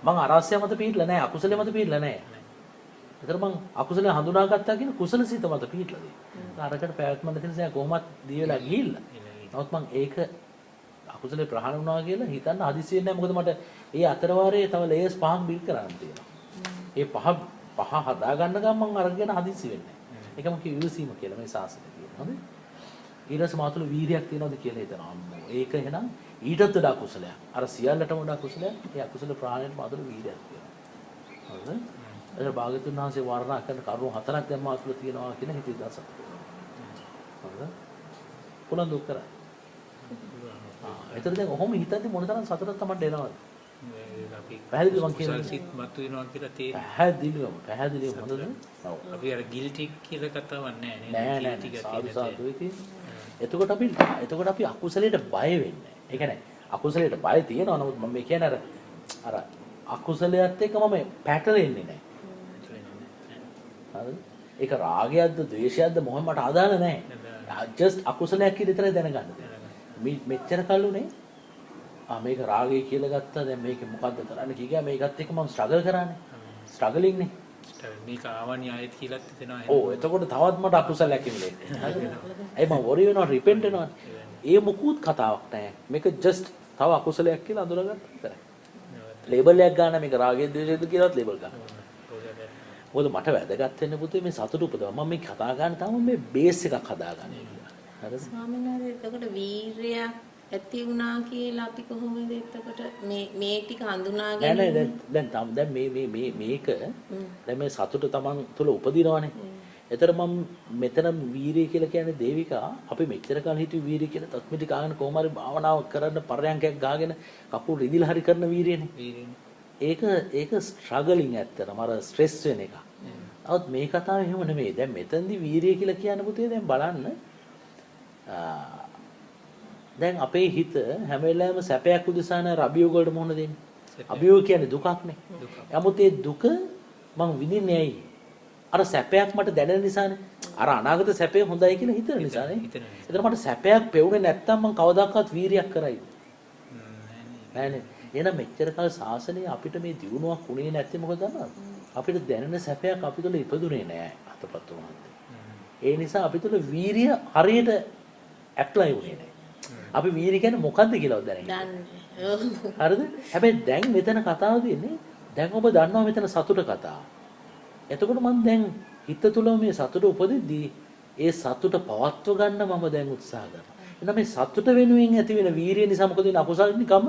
මම අරස්සය මත පිළිట్లా නැහැ. අකුසල මත පිළිట్లా නැහැ. ඒතර මං අකුසල හඳුනාගත්තා කියන කුසල සිත මත පිළිట్లా තියෙනවා. අරකට පැවැත්ම නැති නිසා කොහොමත් දී වෙලා ගිහිල්ලා. නමුත් මං ඒක අකුසලේ ප්‍රහාණය වුණා කියලා හිතන්න හදිසි වෙන්නේ නැහැ. මොකද මට ඒ අතර වාරයේ තව ලේයර්ස් පහක් බිල් කරන්න තියෙනවා. ඒ පහ හදා ගන්න ගමන් මං අරගෙන හදිසි වෙන්නේ නැහැ. ඒකම කිය ඉවසීම කියලා මේ සාසනේ කියනවා. හරිද? ඊළඟ මාතුල වීර්යයක් තියනවාද කියලා හිතනවා. ඒක එහෙනම් ඊටත් වඩා කුසලයක්. අර සියල්ලටම වඩා කුසලයක්. ඒ අකුසල ප්‍රහාණයට මාතුල වීර්යයක් තියෙනවා. හරිද? ඒක භාග්‍යතුන් වහන්සේ වර්ණනා කරන කරුණු හතරක් දැන් මාතුල තියෙනවා කියන හිතේ දසක්. හරිද? පුලන් දුක් කරා. ඒතර දැන් ඔහොම හිතද්දි මොනතරම් සතුටක් තමයි එනවද? පැහැදිලිව මම කියන්නේ සිත් මතු වෙනවා කියලා තේරෙනවා. පැහැදිලිව හොඳද? ඔව්. අපි අර ගිල්ටි කියලා කතාවක් නැහැ නෑ නෑ සාදු එතකොට අපි අකුසලයට බය වෙන්නේ. ඒ කියන්නේ අකුසලයට බය තියෙනවා. නමුත් මම මේ කියන්නේ අර අකුසලයට එක්ක මම පැටලෙන්නේ නැහැ. හරිද? ඒක රාගයක්ද ද්වේෂයක්ද මොහොම මට අදාළ නැහැ. just අකුසලයක් කියලා විතරයි දැනගන්න. මෙච්චර කල්ුනේ මේක රාගය කියලා ගත්තා. දැන් මේක මොකද්ද කරන්න කියා මේකත් එක්ක මම ස්ට්‍රගල් කරානේ. ස්ට්‍රගලින් නේ. මේක ආවනි ආයෙත් කියලා හිතෙනවා. ඔව් එතකොට තවත් මට අකුසලයක් ඉන්නේ. හරිද? ඒ මම වොරි වෙනවා රිපෙන්ට් වෙනවා. ඒ මොකුත් කතාවක් නැහැ. මේක just තව අකුසලයක් කියලා අඳුරගත්තා විතරයි. ලේබල් එකක් ගන්න මේක රාගය ද්වේෂයද කියලාත් ලේබල් ගන්න. මොකද මට වැදගත් වෙන්නේ පුතේ මේ සතුට උපදව. මම මේ කතා ගන්න තමයි මේ බේස් එකක් හදාගන්නේ. හරිද? ස්වාමීන් වහන්සේ එතකොට වීරයක් ඇති වුණා කියලා අපි කොහොමද එතකොට මේ ටික හඳුනා නෑ දැන් මේක දැන් මේ සතුට තමන් තුළ උපදිනවනේ. ඒතර මම මෙතන වීරිය කියලා කියන්නේ දේවිකා අපි මෙච්චර කාල හිතුවේ වීරිය කියලා තත්මිටි කාගෙන කොහොම හරි භාවනාව කරන්න පරයන්කයක් ගාගෙන කකුල් රිදිලා හරි කරන වීරියනේ. ඒක ස්ට්‍රගලින් ඇත්තටම අර ස්ට්‍රෙස් වෙන එක. නමුත් මේ කතාව එහෙම නෙමෙයි. දැන් මෙතනදී වීරිය කියලා කියන පුතේ දැන් බලන්න දැන් අපේ හිත හැම වෙලාවෙම සැපයක් උදෙසා න අභියෝග වලට මුහුණ දෙන්නේ. අභියෝග කියන්නේ දුකක්නේ. නමුත් ඒ දුක මං විඳින්නේ ඇයි? අර සැපයක් මට දැනෙන නිසානේ. අර අනාගත සැපේ හොඳයි කියලා හිතන නිසානේ. ඒතර මට සැපයක් පෙවුනේ නැත්තම් මං කවදාකවත් වීරියක් කරයිද? නෑනේ. එහෙනම් මෙච්චර කාල සාසනය අපිට මේ දියුණුවක් උනේ නැත්තේ මොකද දන්නවද? අපිට දැනෙන සැපයක් අපි තුළ ඉපදුනේ නෑ අතපත් වුණාත්. ඒ නිසා අපි තුළ වීරිය හරියට ඇප්ලයි වුණේ නෑ. අපි වීරිය කියන්නේ මොකද්ද කියලාවත් දැනගන්නේ. දන්නේ. හරිද? හැබැයි දැන් මෙතන කතාව තියෙන්නේ දැන් ඔබ දන්නවා මෙතන සතුට කතාව. එතකොට මම දැන් හිත තුළ මේ සතුට උපදිද්දී ඒ සතුට පවත්ව ගන්න මම දැන් උත්සාහ කරනවා. එහෙනම් මේ සතුට වෙනුවෙන් ඇති වෙන වීරිය නිසා මොකද වෙන්නේ? අකුසල නිකම්ම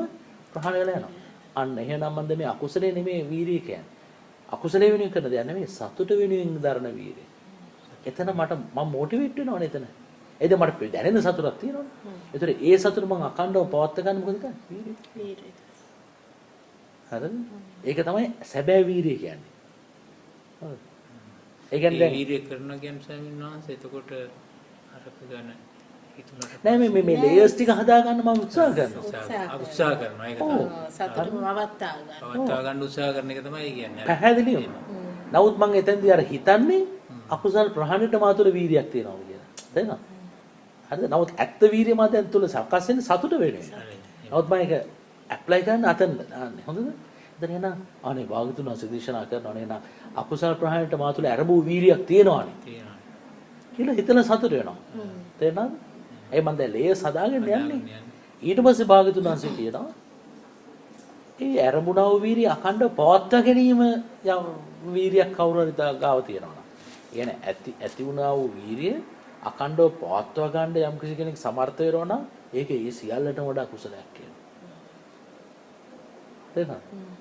ප්‍රහාණය වෙලා යනවා. අන්න එහෙනම් මම දැන් මේ අකුසලේ නෙමෙයි වීරිය කියන්නේ. අකුසලේ වෙනුවෙන් කරන දෙයක් නෙමෙයි සතුට වෙනුවෙන් දරන වීරිය. එතන මට මම මොටිවේට් වෙනවනේ එතන. එද මට දැනෙන සතුටක් තියෙනවනේ. ඒතර ඒ සතුට මම අඛණ්ඩව පවත්වා ගන්න මොකද කරන්නේ? වීරිය. වීරිය. හරිද? ඒක තමයි සැබෑ වීරිය කියන්නේ. හරිද? ඒ කියන්නේ දැන් වීර්ය කරනවා කියන්නේ ස්වාමීන් වහන්සේ එතකොට අරක ගන්න හිතුණාට නෑ මේ ලේයර්ස් ටික හදා ගන්න මම උත්සාහ කරනවා. උත්සාහ කරනවා ඒක තමයි. සතුටම වවත්තා ගන්න. පවත්වා ගන්න උත්සාහ කරන එක තමයි කියන්නේ. පැහැදිලිවම. නමුත් මම එතෙන්දී අර හිතන්නේ අකුසල් ප්‍රහාණයට මා තුළ වීරියක් තියෙනවා කියලා. තේරෙනවද? හරිද? නමුත් ඇත්ත වීරිය මා දැන් තුළ සකස් වෙන්නේ සතුට වෙනුවෙන්. නමුත් මම ඒක ඇප්ලයි කරන්න අතන දාන්නේ. හොඳද? දැන් එහෙනම් අනේ භාගතුන් වහන්සේ දේශනා කරනවා නේ නා අකුසල් ප්‍රහාණයට මා තුළ අරබු වීරියක් තියෙනවානේ. තියෙනවා. කියලා හිතලා සතුට වෙනවා. තේරෙනවද? ඒ මම දැන් ලේයර්ස් හදාගෙන යන්නේ. ඊට පස්සේ භාගතුන් වහන්සේ කියනවා ඒ අරමුණව වීරිය අඛණ්ඩව පවත්වා ගැනීම යම් වීරියක් කවුරු හරි ගාව තියෙනවා. يعني ඇති වුණා වූ වීරිය අඛණ්ඩව පවත්වා ගන්න යම් කිසි කෙනෙක් සමර්ථ වෙනවා නම් ඒක ඒ සියල්ලටම වඩා කුසලයක් කියනවා. තේරෙනවද?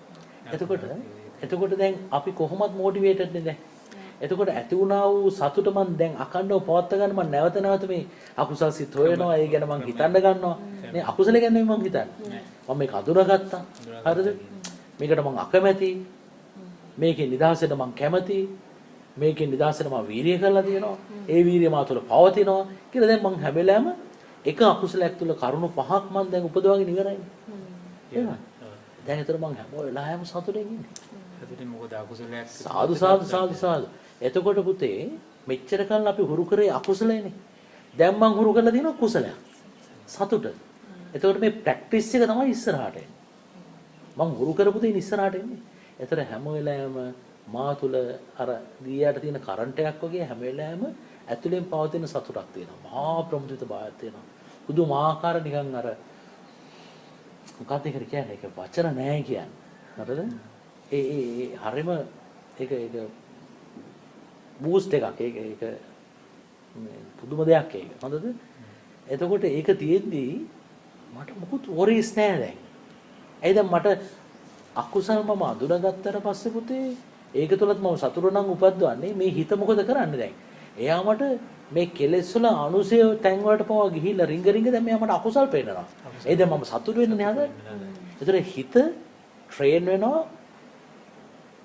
එතකොට දැන් අපි කොහොමද මොටිවේටඩ් නේ දැන්? එතකොට ඇති වුණා වූ සතුට මම දැන් අඛණ්ඩව පවත්වා ගන්න මම නැවත මේ අකුසල් සිත් හොයනවා. ඒ ගැන මම හිතන්න ගන්නවා. නේ අකුසල ගැන නෙමෙයි මම හිතන්නේ. මම මේක අඳුරගත්තා. හරිද? මේකට මම අකමැති. මේකේ නිදහසට මම කැමති. මේකේ නිදහසට මම වීරිය කරලා තියෙනවා. ඒ වීරිය මා තුළ පවතිනවා කියලා දැන් මම හැම වෙලාවෙම එක අකුසලයක් තුළ කරුණු පහක් මම දැන් උපදවාගෙන ඉවරයි. එහෙමයි. දැන් ඒතර මම හැම වෙලාවෙම සතුටින් ඉන්නේ. සතුටින් මොකද අකුසලයක් සාදු. එතකොට පුතේ මෙච්චර කල් අපි හුරු කරේ අකුසලයිනේ. දැන් මම හුරු කරලා තියෙනවා කුසලයක්. සතුට. එතකොට මේ ප්‍රැක්ටිස් එක තමයි ඉස්සරහට එන්නේ. මම හුරු කරපු දේ ඉස්සරහට එන්නේ. ඒතර හැම වෙලාවෙම මා තුල අර දියට තියෙන කරන්ට් එකක් වගේ හැම වෙලාවෙම ඇතුලෙන් පවතින සතුටක් තියෙනවා. මහා ප්‍රමුදිත භාවයක් තියෙනවා. පුදුමාකාර නිකන් අර මොකක්ද ඒකට කියන්නේ? ඒක වචන නෑ කියන්නේ. හරිද? ඒ හරිම ඒක බූස්ට් එකක්. ඒක පුදුම දෙයක් ඒක. හොඳද? එතකොට ඒක තියෙද්දි මට මොකුත් වොරිස් නෑ දැන්. ඇයි දැන් මට අකුසල මම අඳුනගත්තට පස්සේ පුතේ ඒක තුලත් මම සතුට නම් උපද්දවන්නේ මේ හිත මොකද කරන්නේ දැන්? එයා මට මේ කෙලෙස් වල අනුසය තැන් වලට පවා ගිහිල්ලා රිංග දැන් මෙයා මට අකුසල් පේනවා. ඒ දැන් මම සතුට වෙන්නේ නේද? ඒතර හිත ට්‍රේන් වෙනවා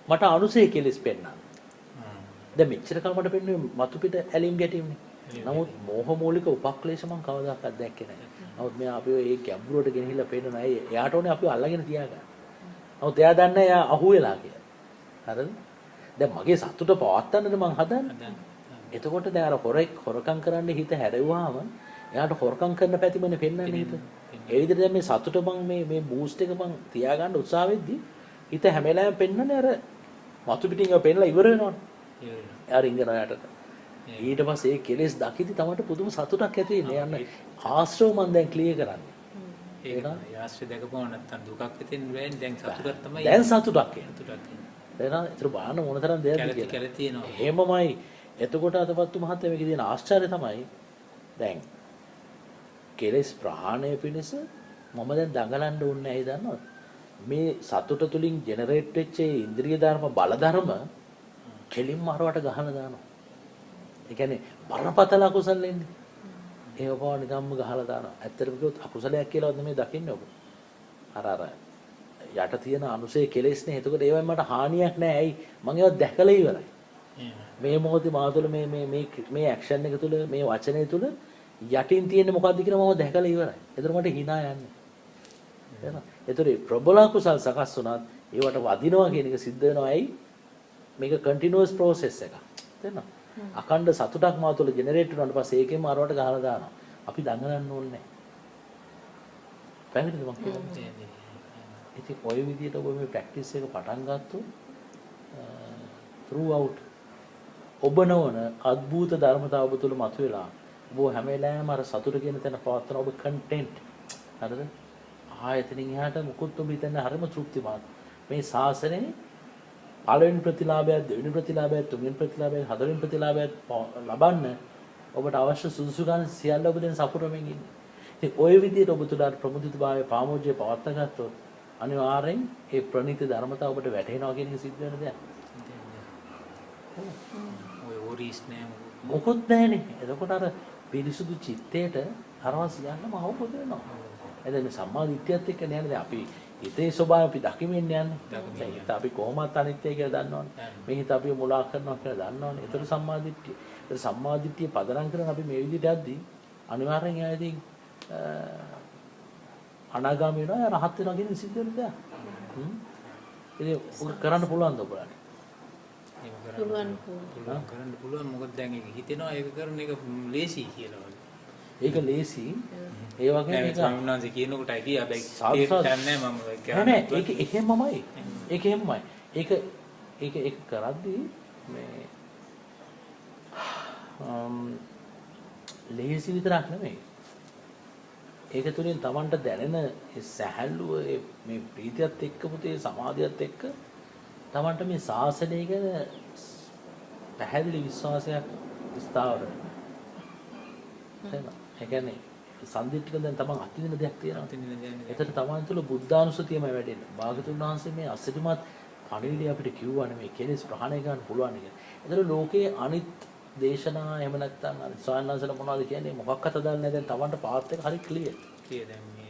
මට අනුසය කෙලෙස් පෙන්නන්න. දැන් මෙච්චර කල් මට පෙන්නේ මතු පිට ඇලීම් ගැටීම්නේ. නමුත් මෝහ මූලික උපක්ලේශ මම කවදාකවත් දැක්කේ නැහැ. නමුත් මෙයා අපිව ඒ ගැඹුරට ගෙනහිල්ලා පෙන්නන අය එයාට ඕනේ අපිව අල්ලගෙන තියාගන්න. නමුත් එයා දන්නේ එයා අහුවෙලා කියලා. හරිද? දැන් මගේ සතුට පවත්තන්නද මං හදන්නේ. එතකොට දැන් අර හොරකම් කරන්න හිත හැරෙවුවාම එයාට හොරකම් කරන පැතිමනේ පෙන්වන්නේ හිත. ඒ විදිහට දැන් මේ සතුට මං මේ බූස්ට් එක මං තියාගන්න උත්සාහ වෙද්දි හිත හැම වෙලාවෙම පෙන්වන්නේ අර මතු පිටින් ඒවා පෙන්ලා ඉවර වෙනවනේ. එයා රින්ගන යටට. ඊට පස්සේ ඒ කෙලෙස් දකිද්දි තමයි පුදුම සතුටක් ඇති වෙන්නේ. යන්න ආශ්‍රව මං දැන් ක්ලියර් කරන්නේ. ඒක ආශ්‍රය දැකපුවා නැත්තම් දුකක් හිතෙන් වෙන්නේ දැන් සතුටක් තමයි. දැන් සතුටක් එන්නේ. සතුටක් එන්නේ. දැන් ඒතර බාන මොන තරම් දෙයක්ද කියලා. කැලේ තියෙනවා. එහෙමමයි. එතකොට අතපත්තු මහත්තයා මේකේ තියෙන ආශ්චර්යය තමයි දැන් කෙලෙස් ප්‍රහාණය පිණිස මම දැන් දඟලන්න ඕනේ නැහැ දන්නවද? මේ සතුට තුලින් ජෙනරේට් වෙච්ච ඉන්ද්‍රිය ධර්ම බල ධර්ම කෙලින්ම අරවට ගහන දානවා. ඒ කියන්නේ බරපතල අකුසල් එන්නේ. ඒව පව නිකම්ම ගහලා දානවා. ඇත්තටම කිව්වොත් අකුසලයක් කියලාවත් නෙමෙයි දකින්නේ ඔබ. අර යට තියෙන අනුසය කෙලෙස්නේ. එතකොට ඒවෙන් මට හානියක් නැහැ. ඇයි? මම ඒවා දැකලා ඉවරයි. මේ මොහොතේ මා තුළ මේ ඇක්ෂන් එක තුළ මේ වචනේ තුළ යටින් තියෙන්නේ මොකද්ද කියලා මම දැකලා ඉවරයි. ඒතර මට hina යන්නේ. එහෙනම් ඒතර ප්‍රබල කුසල් සකස් වුණත් ඒවට වදිනවා කියන එක සිද්ධ වෙනවා. ඇයි? මේක කන්ටිනියස් ප්‍රොසෙස් එකක්. තේරෙනවද? අඛණ්ඩ සතුටක් මා තුළ ජෙනරේට් වුණාට පස්සේ ඒකෙම අරවට ගහලා දානවා. අපි දඟලන්න ඕනේ නැහැ. පැහැදිලිද මම කියන්නේ? ඉතින් ඔය විදිහට ඔබ මේ ප්‍රැක්ටිස් එක පටන් ගත්තොත් throughout ඔබ නොවන අద్භූත ධර්මතාව ඔබ තුළ මතුවලා ඔබ හැම වෙලාවෙම අර සතුට කියන තැන පවත්වන ඔබ content හරිද ආයතනින් එහාට මුකුත් ඔබ හිතන්නේ හරිම තෘප්තිමත් මේ ශාසනයේ පළවෙනි ප්‍රතිලාභය දෙවෙනි ප්‍රතිලාභය තුන්වෙනි ප්‍රතිලාභය හතරවෙනි ප්‍රතිලාභය ලබන්න ඔබට අවශ්‍ය සුදුසුකම් සියල්ල ඔබ දැන් සපුරමින් ඉන්නේ. ඉතින් ওই විදිහට ඔබ තුළ ප්‍රමුදිතභාවය පාමෝජ්‍ය පවත්වා ගත්තොත් අනිවාර්යෙන් ඒ ප්‍රණීත ධර්මතාව ඔබට වැටහෙනවා කියන එක සිද්ධ වෙන දෙයක්. ඔය ඕරීස් නෑ මොකොත් නැහැනේ. එතකොට අර පිරිසුදු චිත්තයට අරවා සියල්ලම අවබෝධ වෙනවා. එතන මේ සම්මා දිට්ඨියත් එක්ක නෑනේ දැන් අපි හිතේ ස්වභාවය අපි දකිමින් යන්නේ. දැන් හිත අපි කොහොමවත් අනිත්‍යයි කියලා දන්නවනේ. මේ හිත අපි මුලා කරනවා කියලා දන්නවනේ. ඒතර සම්මා දිට්ඨිය. ඒ සම්මා දිට්ඨිය පදනම් කරගෙන අපි මේ විදිහට යද්දී අනිවාර්යෙන් එයා ඉතින් අනාගාමී වෙනවා රහත් වෙනවා කියන සිද්ධ වෙන දෙයක්. ඉතින් ඔක කරන්න පුළුවන්ද ඔයාලට? පුළුවන් කරන්න පුළුවන් මොකද දැන් ඒක හිතෙනවා ඒක කරන එක ලේසි කියලා වගේ. ඒක ලේසි. ඒ වගේ මේක ස්වාමීන් වහන්සේ කියනකොට අයිතිය හැබැයි ඒක දන්නේ මම නෑ ඒක එහෙමමයි. ඒක එහෙමමයි. ඒක කරද්දී මේ ලේසි විතරක් නෙමෙයි. ඒක තුලින් Tamanට දැනෙන ඒ සැහැල්ලුව මේ ප්‍රීතියත් එක්ක පුතේ සමාධියත් එක්ක Tamanට මේ ශාසනය ගැන පැහැදිලි විශ්වාසයක් ස්ථාවර වෙනවා. ඒ කියන්නේ සම්දිට්ඨික දැන් Taman අත්විඳින දෙයක් තියෙනවා. ඒතර Taman තුළ බුද්ධානුස්සතියමයි වැඩෙන්නේ. භාගතුන් වහන්සේ මේ අසිරිමත් පණිවිඩය අපිට කිව්වා නෙමෙයි කෙලෙස් ප්‍රහාණය කරන්න පුළුවන් කියලා. ඒතර ලෝකයේ අනිත් දේශනා එහෙම නැත්නම් අනිත් සායනසල මොනවද කියන්නේ මොකක්වත් අදාළ නැහැ. දැන් Tamanට පාත් එක හරි ක්ලියර්. කිය දැන් මේ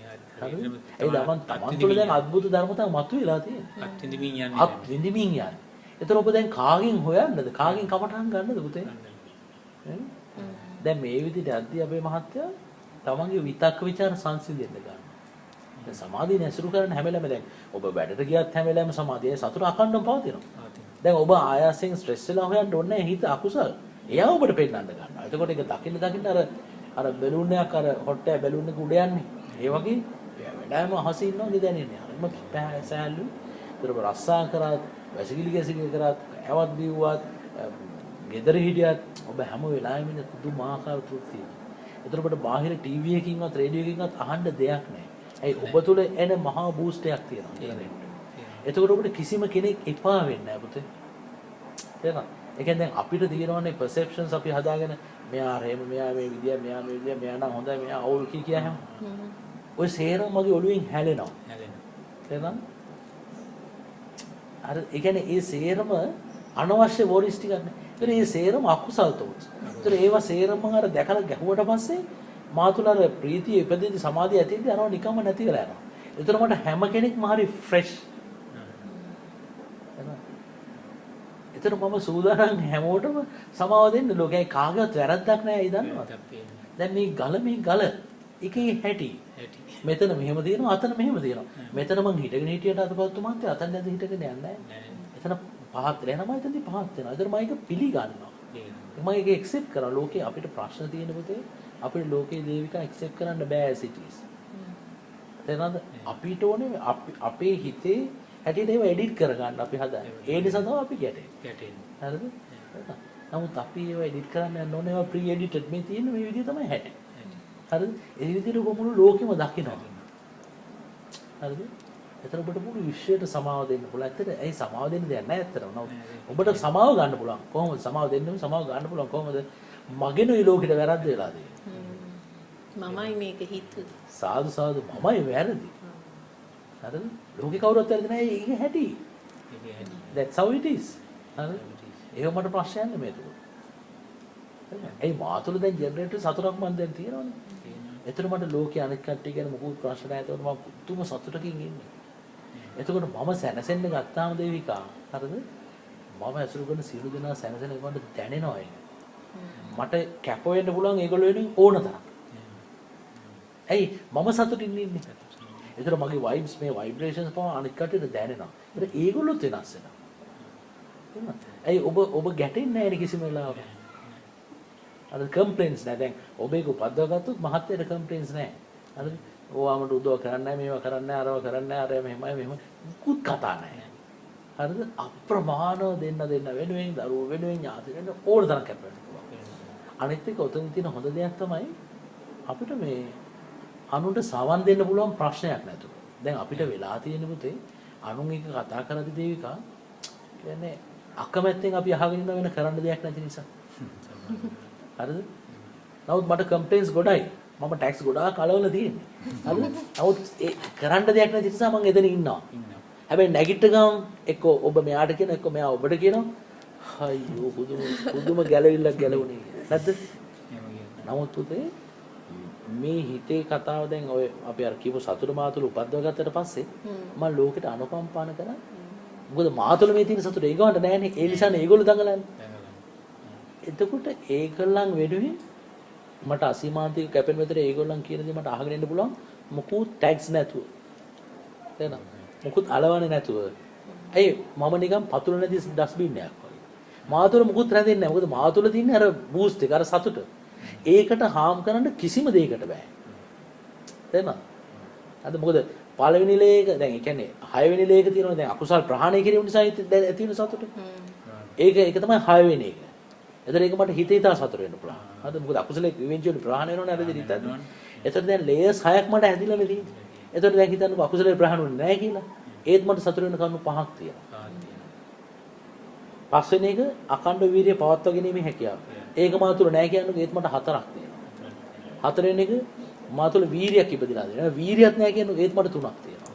ඒ Taman තුළ දැන් අద్భుත ධර්මතාව මතුවලා තියෙනවා. අත්විඳිමින් යන්නේ. අත්විඳිමින් යන්නේ. ඒතර ඔබ දැන් කාගෙන් හොයන්නද? කාගෙන් කමටහන් ගන්නද පුතේ? දැන් මේ විදිහට අද්දී අපේ මහත්තයා තමන්ගේ විතක්ක ਵਿਚාර සංසිඳෙන්න ගන්නවා. දැන් සමාධිය නැසුරු කරන හැම වෙලාවෙම දැන් ඔබ වැඩට ගියත් හැම වෙලාවෙම සමාධියේ සතුට අකණ්ඩව පවතිනවා. දැන් ඔබ ආයාසයෙන් ස්ට්‍රෙස් වෙලා හොයන්න ඕනේ හිත අකුසල්. එයා ඔබට පෙන්නන්න ගන්නවා. එතකොට ඒක දකින්න අර බැලුන් එකක් අර හොට් එක බැලුන් එක උඩ යන්නේ. ඒ වගේ වෙලාවෙම අහසේ ඉන්නවා නේද දැනෙන්නේ. හරිම සෑහළු. ඒතර ඔබ රස්සා කරත්, වැසිකිලි ගැසිකිලි කරත්, ඇවත් බිව්වත්, ගෙදර හිටියත් ඔබ හැම වෙලාවෙම ඉන්න පුදුමාකාර තෘප්තියක්. ඒතර ඔබට බාහිර ටීවී එකකින්වත් රේඩියෝ එකකින්වත් අහන්න දෙයක් නැහැ. ඇයි ඔබ තුළ එන මහා බූස්ට් එකක් තියෙනවා. එතකොට ඔබට කිසිම කෙනෙක් එපා වෙන්නේ නැහැ පුතේ. තේරෙනවද? ඒ කියන්නේ දැන් අපිට තියෙනවනේ perceptions අපි හදාගෙන මෙයා රේම මෙයා මේ විදිය මෙයා මේ විදිය මෙයා නම් හොඳයි මෙයා අවුල් කිය හැම. ඔය සේරම මගේ ඔළුවෙන් හැලෙනවා. තේරෙනවද? අර ඒ කියන්නේ ඒ සේරම අනවශ්‍ය වොරිස් ටිකක් නේ. ඒතර මේ සේරම අකුසල් තෝස්. ඒතර ඒවා සේරම මම අර දැකලා ගැහුවට පස්සේ මා තුල අර ප්‍රීතිය ඉපදෙද්දි සමාධිය ඇතිවෙද්දි අරව නිකම්ම නැති වෙලා යනවා. ඒතර මට හැම කෙනෙක්ම හරි ෆ්‍රෙෂ්. ඒතර මම සූදානම් හැමෝටම සමාව දෙන්න ලෝකේ කාගවත් වැරද්දක් නැහැ දන්නවද? දැන් මේ ගල එකේ හැටි. මෙතන මෙහෙම තියෙනවා අතන මෙහෙම තියෙනවා. මෙතන මං හිටගෙන හිටියට අතපොත්තු මාත්‍ය අතන නැද හිටගෙන යන්නේ නැහැ. එතන පහත් වෙනවා එතනදී පහත් වෙනවා. ඒතර මම ඒක පිළිගන්නවා. මම ඒක ඇක්සෙප්ට් කරනවා. ලෝකේ අපිට ප්‍රශ්න තියෙන පුතේ අපිට ලෝකේ දේවිකා ඇක්සෙප්ට් කරන්න බෑ as it is. තේරෙනවද? අපිට ඕනේ අපේ හිතේ හැටියට ඒව එඩිට් කරගන්න අපි හදන්නේ. ඒ නිසා තමයි අපි ගැටෙන්නේ. හරිද? නමුත් අපි ඒව එඩිට් කරන්න යන්න ඕනේ ඒවා ප්‍රී එඩිටඩ් මේ තියෙන මේ විදිහ තමයි හැටි. හරිද? ඒ විදිහට මුළු ලෝකෙම දකිනවා. හරිද? ඒතර ඔබට මුළු විශ්වයට සමාව දෙන්න පුළුවන්. ඇත්තට ඒ සමාව දෙන්න දෙයක් නැහැ ඇත්තටම. ඔබට සමාව ගන්න පුළුවන්. කොහොමද සමාව දෙන්නෙම සමාව ගන්න පුළුවන් කොහොමද? මගෙනුයි ලෝකෙට වැරද්ද වෙලා තියෙන්නේ. මමයි මේක හිතුවේ. සාදු මමයි වැරදි. හරිද? ලෝකේ කවුරුත් වැරදි නැහැ. ඒක හැටි. That's how it is. හරිද? ඒක මට ප්‍රශ්නයක් නෙමෙයි ඒක. ඒ මාතුල දැන් ජෙනරේටර් සතුටක් මන් දැන් තියෙනවනේ. එතන මට ලෝකයේ අනිත් කට්ටිය ගැන මොකුත් ප්‍රශ්න නැහැ. ඒතකොට මම පුදුම සතුටකින් ඉන්නේ. එතකොට මම සැනසෙන්න ගත්තාම දේවිකා හරිද? මම ඇසුරු කරන සියලු දෙනා සැනසෙන ඒකට දැනෙනවා ඒක. මට කැප වෙන්න පුළුවන් ඒගොල්ලෝ වෙනුවෙන් ඕන තරම්. ඇයි මම සතුටින් ඉන්නේ. ඒතර මගේ වයිබ්ස් මේ ভাইබ්‍රේෂන්ස් පව අනිත් කටට දැනෙනවා. ඒතර ඒගොල්ලොත් වෙනස් වෙනවා. ඇයි ඔබ ගැටෙන්නේ නැහැ කිසිම වෙලාවක. අර කම්ප්ලේන්ස් නැහැ. දැන් ඔබ ඒක උපද්දව ගත්තොත් මහත්යට කම්ප්ලේන්ස් නැහැ. හරිද? ඕවාමට උදව් කරන්නේ නැහැ මේවා කරන්නේ නැහැ අරව කරන්නේ නැහැ අර මෙහෙමයි මෙහෙම මුකුත් කතා නැහැ. හරිද? අප්‍රමාණව දෙන්න වෙනුවෙන් දරුවෝ වෙනුවෙන් ඥාති වෙන ඕන තරම් කැපෙන්න පුළුවන්. අනිත් එක උතන තියෙන හොඳ දෙයක් තමයි අපිට මේ අනුන්ට සවන් දෙන්න පුළුවන් ප්‍රශ්නයක් නැතුව. දැන් අපිට වෙලා තියෙන පුතේ අනුන් එක කතා කරද්දී දේවිකා කියන්නේ අකමැත්තෙන් අපි අහගෙන ඉන්න වෙන කරන්න දෙයක් නැති නිසා. හරිද? නමුත් මට කම්ප්ලේන්ස් ගොඩයි. මම ටැක්ස් ගොඩාක් අලවලා තියෙන්නේ. හරිද? නමුත් ඒ කරන්න දෙයක් නැති නිසා මම එතන ඉන්නවා. හැබැයි නැගිට ගමන් එක්ක ඔබ මෙයාට කියන එක්ක මෙයා ඔබට කියනවා. අයියෝ පුදුම ගැලවිල්ලක් ගැලවුණේ. නැද්ද? නමුත් පුතේ මේ හිතේ කතාව දැන් ඔය අපි අර කියපු සතුට මාතුල උපද්දව ගත්තට පස්සේ මම ලෝකෙට අනුකම්පාන කරා. මොකද මාතුල මේ තියෙන සතුට ඒගොල්ලන්ට නැහැනේ. ඒ නිසානේ ඒගොල්ලෝ දඟලන්නේ. එතකොට ඒගොල්ලන් වෙනුවෙන් මට අසීමාන්තික කැපෙන විතර ඒගොල්ලන් කියන දේ මට අහගෙන ඉන්න පුළුවන් මොකුත් ටැක්ස් නැතුව. තේරෙනවද? මොකුත් අලවන්නේ නැතුව. ඇයි මම නිකන් පතුල නැති ඩස්බින් එකක් වගේ. මාතුල මොකුත් රැඳෙන්නේ නැහැ. මොකද මාතුල තියෙන්නේ අර බූස්ට් එක අර සතුට. ඒකට හාම් කරන්න කිසිම දෙයකට බෑ. තේරෙනවද? අද මොකද පළවෙනි ලේක දැන් ඒ කියන්නේ 6 වෙනි ලේක තියෙනවා දැන් අකුසල් ප්‍රහාණය කිරීම නිසා ඇති වෙන සතුට. ඒක තමයි 6 වෙනි එක. එතන ඒක මට හිතේ තා සතුට වෙන්න පුළුවන්. හරිද? මොකද අකුසලේ ඉවෙන්චුවලි ප්‍රහාණය වෙනවනේ අර විදිහට හිතන්නේ. එතකොට දැන් ලේයර්ස් 6ක් මට හැදිලා තියෙන්නේ. එතකොට දැන් හිතන්නකෝ අකුසලේ ප්‍රහාණය වෙන්නේ නැහැ කියලා. ඒත් මට සතුට වෙන කරුණු 5ක් තියෙනවා. පස්වෙනි එක අඛණ්ඩ වීර්යය පවත්වා ගැනීමේ හැකියාව. ඒක මා තුල නැහැ කියන්නේ ඒත් මට 4ක් තියෙනවා. හතරවෙනි එක මා තුල වීර්යයක් ඉපදිලා තියෙනවා. වීර්යයක් නැහැ කියන්නේ ඒත් මට 3ක් තියෙනවා.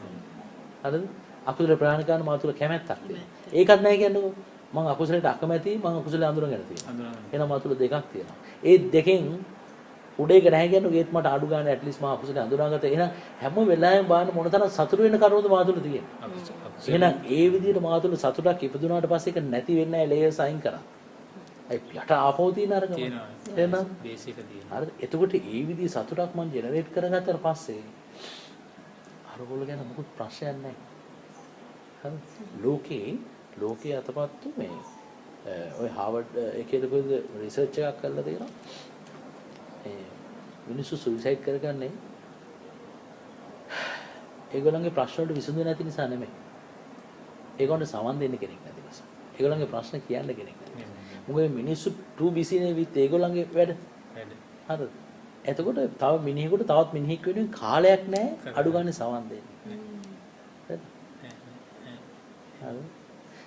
හරිද? අකුසල ප්‍රහාණය කරන මා තුල කැමැත්තක් තියෙනවා. ඒකත් නැහැ කියන්නේ මම අකුසලයට අකමැති මම අකුසලයට අඳුරගෙන තියෙනවා. එහෙනම් මා තුල දෙකක් තියෙනවා. ඒ දෙකෙන් උඩ එක නැහැ කියන්නේ ඒත් මට අඩු ගන්න ඇට්ලිස්ට් මම අකුසලයට අඳුරාගත්තා. එහෙනම් හැම වෙලාවෙම බලන්න මොන තරම් සතුට වෙන කරුණුද මා තුල තියෙන්නේ. එහෙනම් ඒ විදිහට මා තුල සතුටක් ඉපදුනාට පස්සේ ඒක නැති වෙන්නේ නැහැ ලේයර්ස් අයින් කරා. යට ආපහු තියෙන අරගෙන එහෙනම් බේසික තියෙනවා. හරිද? එතකොට ඒ විදිහේ සතුටක් මම ජෙනරේට් කරගත්තාට පස්සේ අරගොල්ල ගැන මොකුත් ප්‍රශ්නයක් නැහැ. හරි? ලෝකේ අතපත්තු මේ ඔය හාවර්ඩ් එකේ තිබුණ රිසර්ච් එකක් කරලා තියෙනවා. මිනිස්සු සුයිසයිඩ් කරගන්නේ ඒගොල්ලන්ගේ ප්‍රශ්න වලට විසඳුම නැති නිසා නෙමෙයි. ඒගොල්ලන්ට සමන් දෙන්න කෙනෙක් නැති නිසා. ඒගොල්ලන්ගේ ප්‍රශ්න කියන්න කෙනෙක් නැහැ. මොකද මිනිස්සු too busy නේ with ඒගොල්ලන්ගේ වැඩ. හරිද? එතකොට තව මිනිහෙකුට තවත් මිනිහෙක් වෙනුවෙන් කාලයක් නැහැ අඩු ගන්න සමන් දෙන්න. හරිද?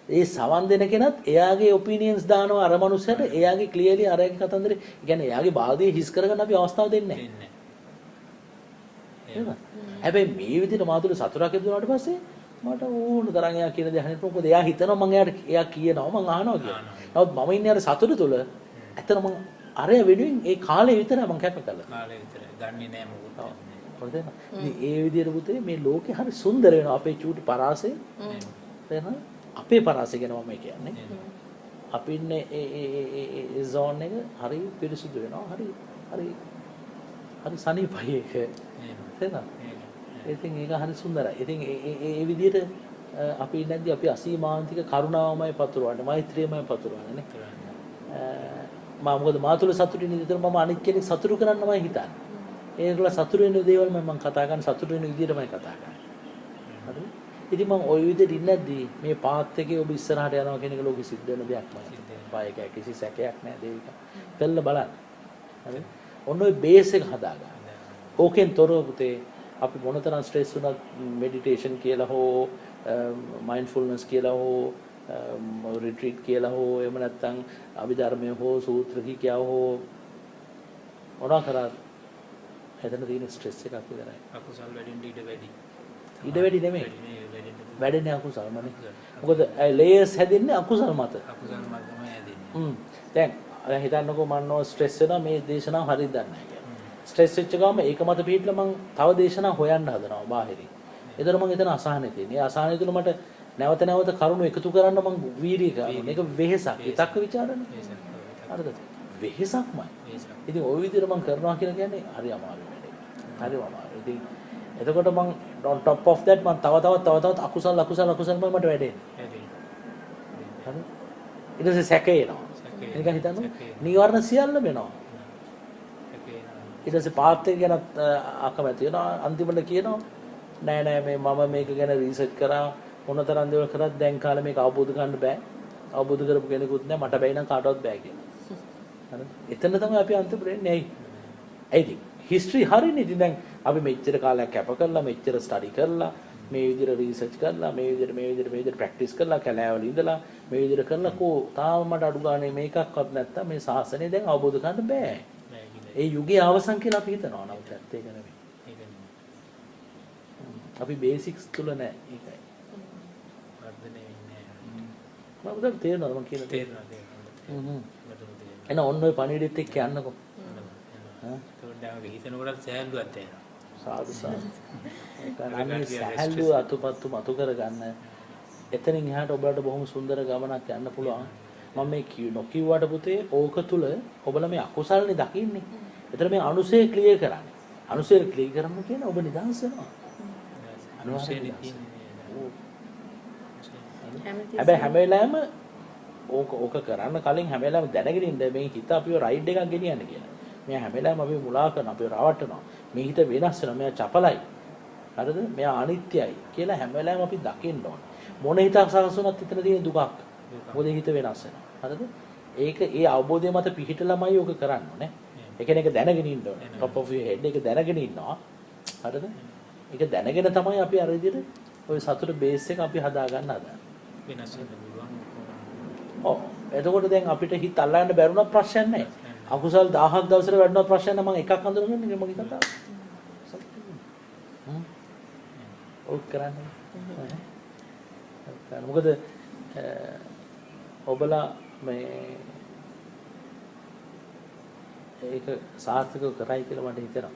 ඒ සමන් දෙන කෙනත් එයාගේ ඔපිනියන්ස් දානවා අර මනුස්සයට එයාගේ ක්ලියර්ලි අරගේ කතන්දරේ කියන්නේ එයාගේ බාධිය හිස් කරගන්න අපි අවස්ථාව දෙන්නේ නැහැ. හැබැයි මේ විදිහට මාතුල සතුටක් ලැබුණාට පස්සේ මට ඕන තරම් එයා කියන දේ අහන්න මොකද එයා හිතනවා මම එයා කියනවා මම අහනවා කියලා. නමුත් මම ඉන්නේ අර සතුට තුල ඇත්තට මම අරය වෙනුවෙන් ඒ කාලේ විතරයි මම කැප කළා. කාලේ විතරයි. දන්නේ නැහැ මොකද. හරිද? ඒ විදිහට පුතේ මේ ලෝකේ හරි සුන්දර වෙනවා අපේ චූටි පරාසය. තේරෙනවද? අපේ පරාසය ගැන මම කියන්නේ. අපි ඉන්නේ ඒ zone එක හරි පිරිසුදු වෙනවා. හරි සනීපයි ඒක. තේරෙනවද? ඉතින් ඒක හරි සුන්දරයි. ඉතින් ඒ විදිහට අපි නැද්දි අපි අසීමාන්තික කරුණාවමයි පතුරවන්නේ, මෛත්‍රියමයි පතුරවන්නේ නේ. මොකද මාතුල සතුටින් ඉඳලා මම අනිත් කෙනෙක් සතුටු කරන්නමයි හිතන්නේ. ඒගොල්ල සතුටු වෙන දේවල් මම කතා කරන සතුටු වෙන විදිහටමයි කතා කරන්නේ. හරිද? ඉතින් මම ওই විදිහට ඉන්නද්දී මේ පාත් එකේ ඔබ ඉස්සරහට යනවා කියන එක ලෝකෙ සිද්ධ වෙන දෙයක් මම. පායක කිසි සැකයක් නැහැ දේවික. කළ බලන්න. හරිද? ඔන්න ඔය බේස් එක හදාගන්න. ඕකෙන් තොරව පුතේ අපි මොනතරම් ස්ට්‍රෙස් වුණත් මෙඩිටේෂන් කියලා හෝ මයින්ඩ්ෆුල්නස් කියලා හෝ රිට්‍රීට් කියලා හෝ එහෙම නැත්නම් අභිධර්මය හෝ සූත්‍ර කියා හෝ මොනවා කරත් එතන තියෙන ස්ට්‍රෙස් එකක් විතරයි. අකුසල් වැඩිෙන් ඊට වැඩි. ඊට වැඩි නෙමෙයි. වැඩෙන්නේ අකුසල් මනේ. මොකද ලේයර්ස් හැදෙන්නේ අකුසල් මත. අකුසල් මත තමයි හැදෙන්නේ. දැන් හිතන්නකෝ මම නෝ ස්ට්‍රෙස් වෙනවා මේ දේශනාව හරියට දන්නේ නැහැ කියලා. ස්ට්‍රෙස් වෙච්ච ගමන් ඒක මත පිටලා මම තව දේශනා හොයන්න හදනවා බාහිරින්. ඒතර මම එතන අසහනෙ තියෙනවා. ඒ අසහනෙ තුල මට නැවත කරුණු එකතු කරන්න මම වීර්යය කරනවා. මේක වෙහෙසක්. විතක්ක ਵਿਚාරණ. හරිද? වෙහෙසක්මයි. ඉතින් ওই විදිහට මම කරනවා කියලා කියන්නේ හරි අමාරු වැඩේ. හරිම අමාරු. ඉතින් එතකොට මම on top of that මම තව තවත් අකුසල් මම මට වැඩෙන්නේ. හරි? ඊට පස්සේ සැකේ එනවා. නිකන් හිතන්න නිවර්ණ සියල්ල වෙනවා. ඊට පස්සේ පාත් එක ගැන අකමැති වෙනවා. අන්තිමට කියනවා නෑ මේ මම මේක ගැන රිසර්ච් කරා මොන තරම් දේවල් කරත් දැන් කාලේ මේක අවබෝධ කරගන්න බෑ. අවබෝධ කරපු කෙනෙකුත් නෑ මට බැයි නම් කාටවත් බෑ කියලා. හරිද? එතන තමයි අපි අන්තිමට එන්නේ. ඇයි? හිස්ටරි හරිනේ. ඉතින් දැන් අපි මෙච්චර කාලයක් කැප කරලා මෙච්චර ස්ටඩි කරලා මේ විදිහට රිසර්ච් කරලා මේ විදිහට ප්‍රැක්ටිස් කරලා කැලෑවල ඉඳලා මේ විදිහට කරලා කෝ තාම මට අඩු ගානේ මේකක්වත් නැත්තම් මේ ශාසනය දැන් අවබෝධ කරගන්න බෑ. ඒ යුගයේ අවසන් කියලා අපි හිතනවා. නමුත් ඇත්ත ඒක නෙමෙයි. අපි බේසික්ස් තුල නෑ ඒකයි. වර්ධනය වෙන්නේ නැහැ. මම තේරෙනවද මම කියන දේ? එන ඔන්න ඔය පණිවිඩෙත් එක්ක යන්නකෝ. ඒකට හිතනකොට සෑහලුවක් දැනෙනවා. සාදු සාදු. ඒකයි සෑහලුව අතුපත්තු මතු කරගන්න. එතනින් එහාට ඔබලට බොහොම සුන්දර ගමනක් යන්න පුළුවන්. මම මේ නොකියුවට පුතේ ඕක තුල ඔබලා මේ අකුසල්නේ දකින්නේ. ඒතර මේ අනුසය ක්ලියර් කරන්නේ. අනුසය ක්ලියර් කරන්න කියන ඔබ නිදහස් වෙනවා. අනුසය හැබැයි හැම වෙලාවෙම ඕක කරන්න කලින් හැම වෙලාවෙම දැනගෙන ඉන්න මේ හිත අපිව රයිඩ් එකක් ගෙනියන්න කියලා. මෙයා හැම වෙලාවෙම අපිව මුලා කරනවා, අපිව රවට්ටනවා. මේ හිත වෙනස් වෙනවා, මෙයා චපලයි. හරිද? මෙයා අනිත්‍යයි කියලා හැම වෙලාවෙම අපි දකින්න ඕනේ. මොන හිතක් සකසුනත් එතන තියෙන දුකක්. මොකද හිත වෙනස් වෙනවා. හරිද? ඒක ඒ අවබෝධය මත පිහිටලාමයි ඕක කරන්න ඕනේ. ඒ කියන්නේ ඒක දැනගෙන ඉන්න ඕනේ. top of your head එක දැනගෙන ඉන්නවා. හරිද? ඒක දැනගෙන තමයි අපි අර විදිහට ওই සතුට බේස් එක අපි හදා ගන්න හදන්නේ. වෙනස් වෙන්න පුළුවන්. ඔව්. එතකොට දැන් අපිට හිත අල්ලන්න බැරුණා ප්‍රශ්නයක් නැහැ. අකුසල් 1000ක් දවසට වැඩනවා ප්‍රශ්න නැහැ. මම එකක් අඳුරගන්න ඉන්නේ මගේ කතාව. ඔව් කරන්නේ. මොකද ඔබලා මේ ඒක සාර්ථකව කරයි කියලා මට හිතෙනවා.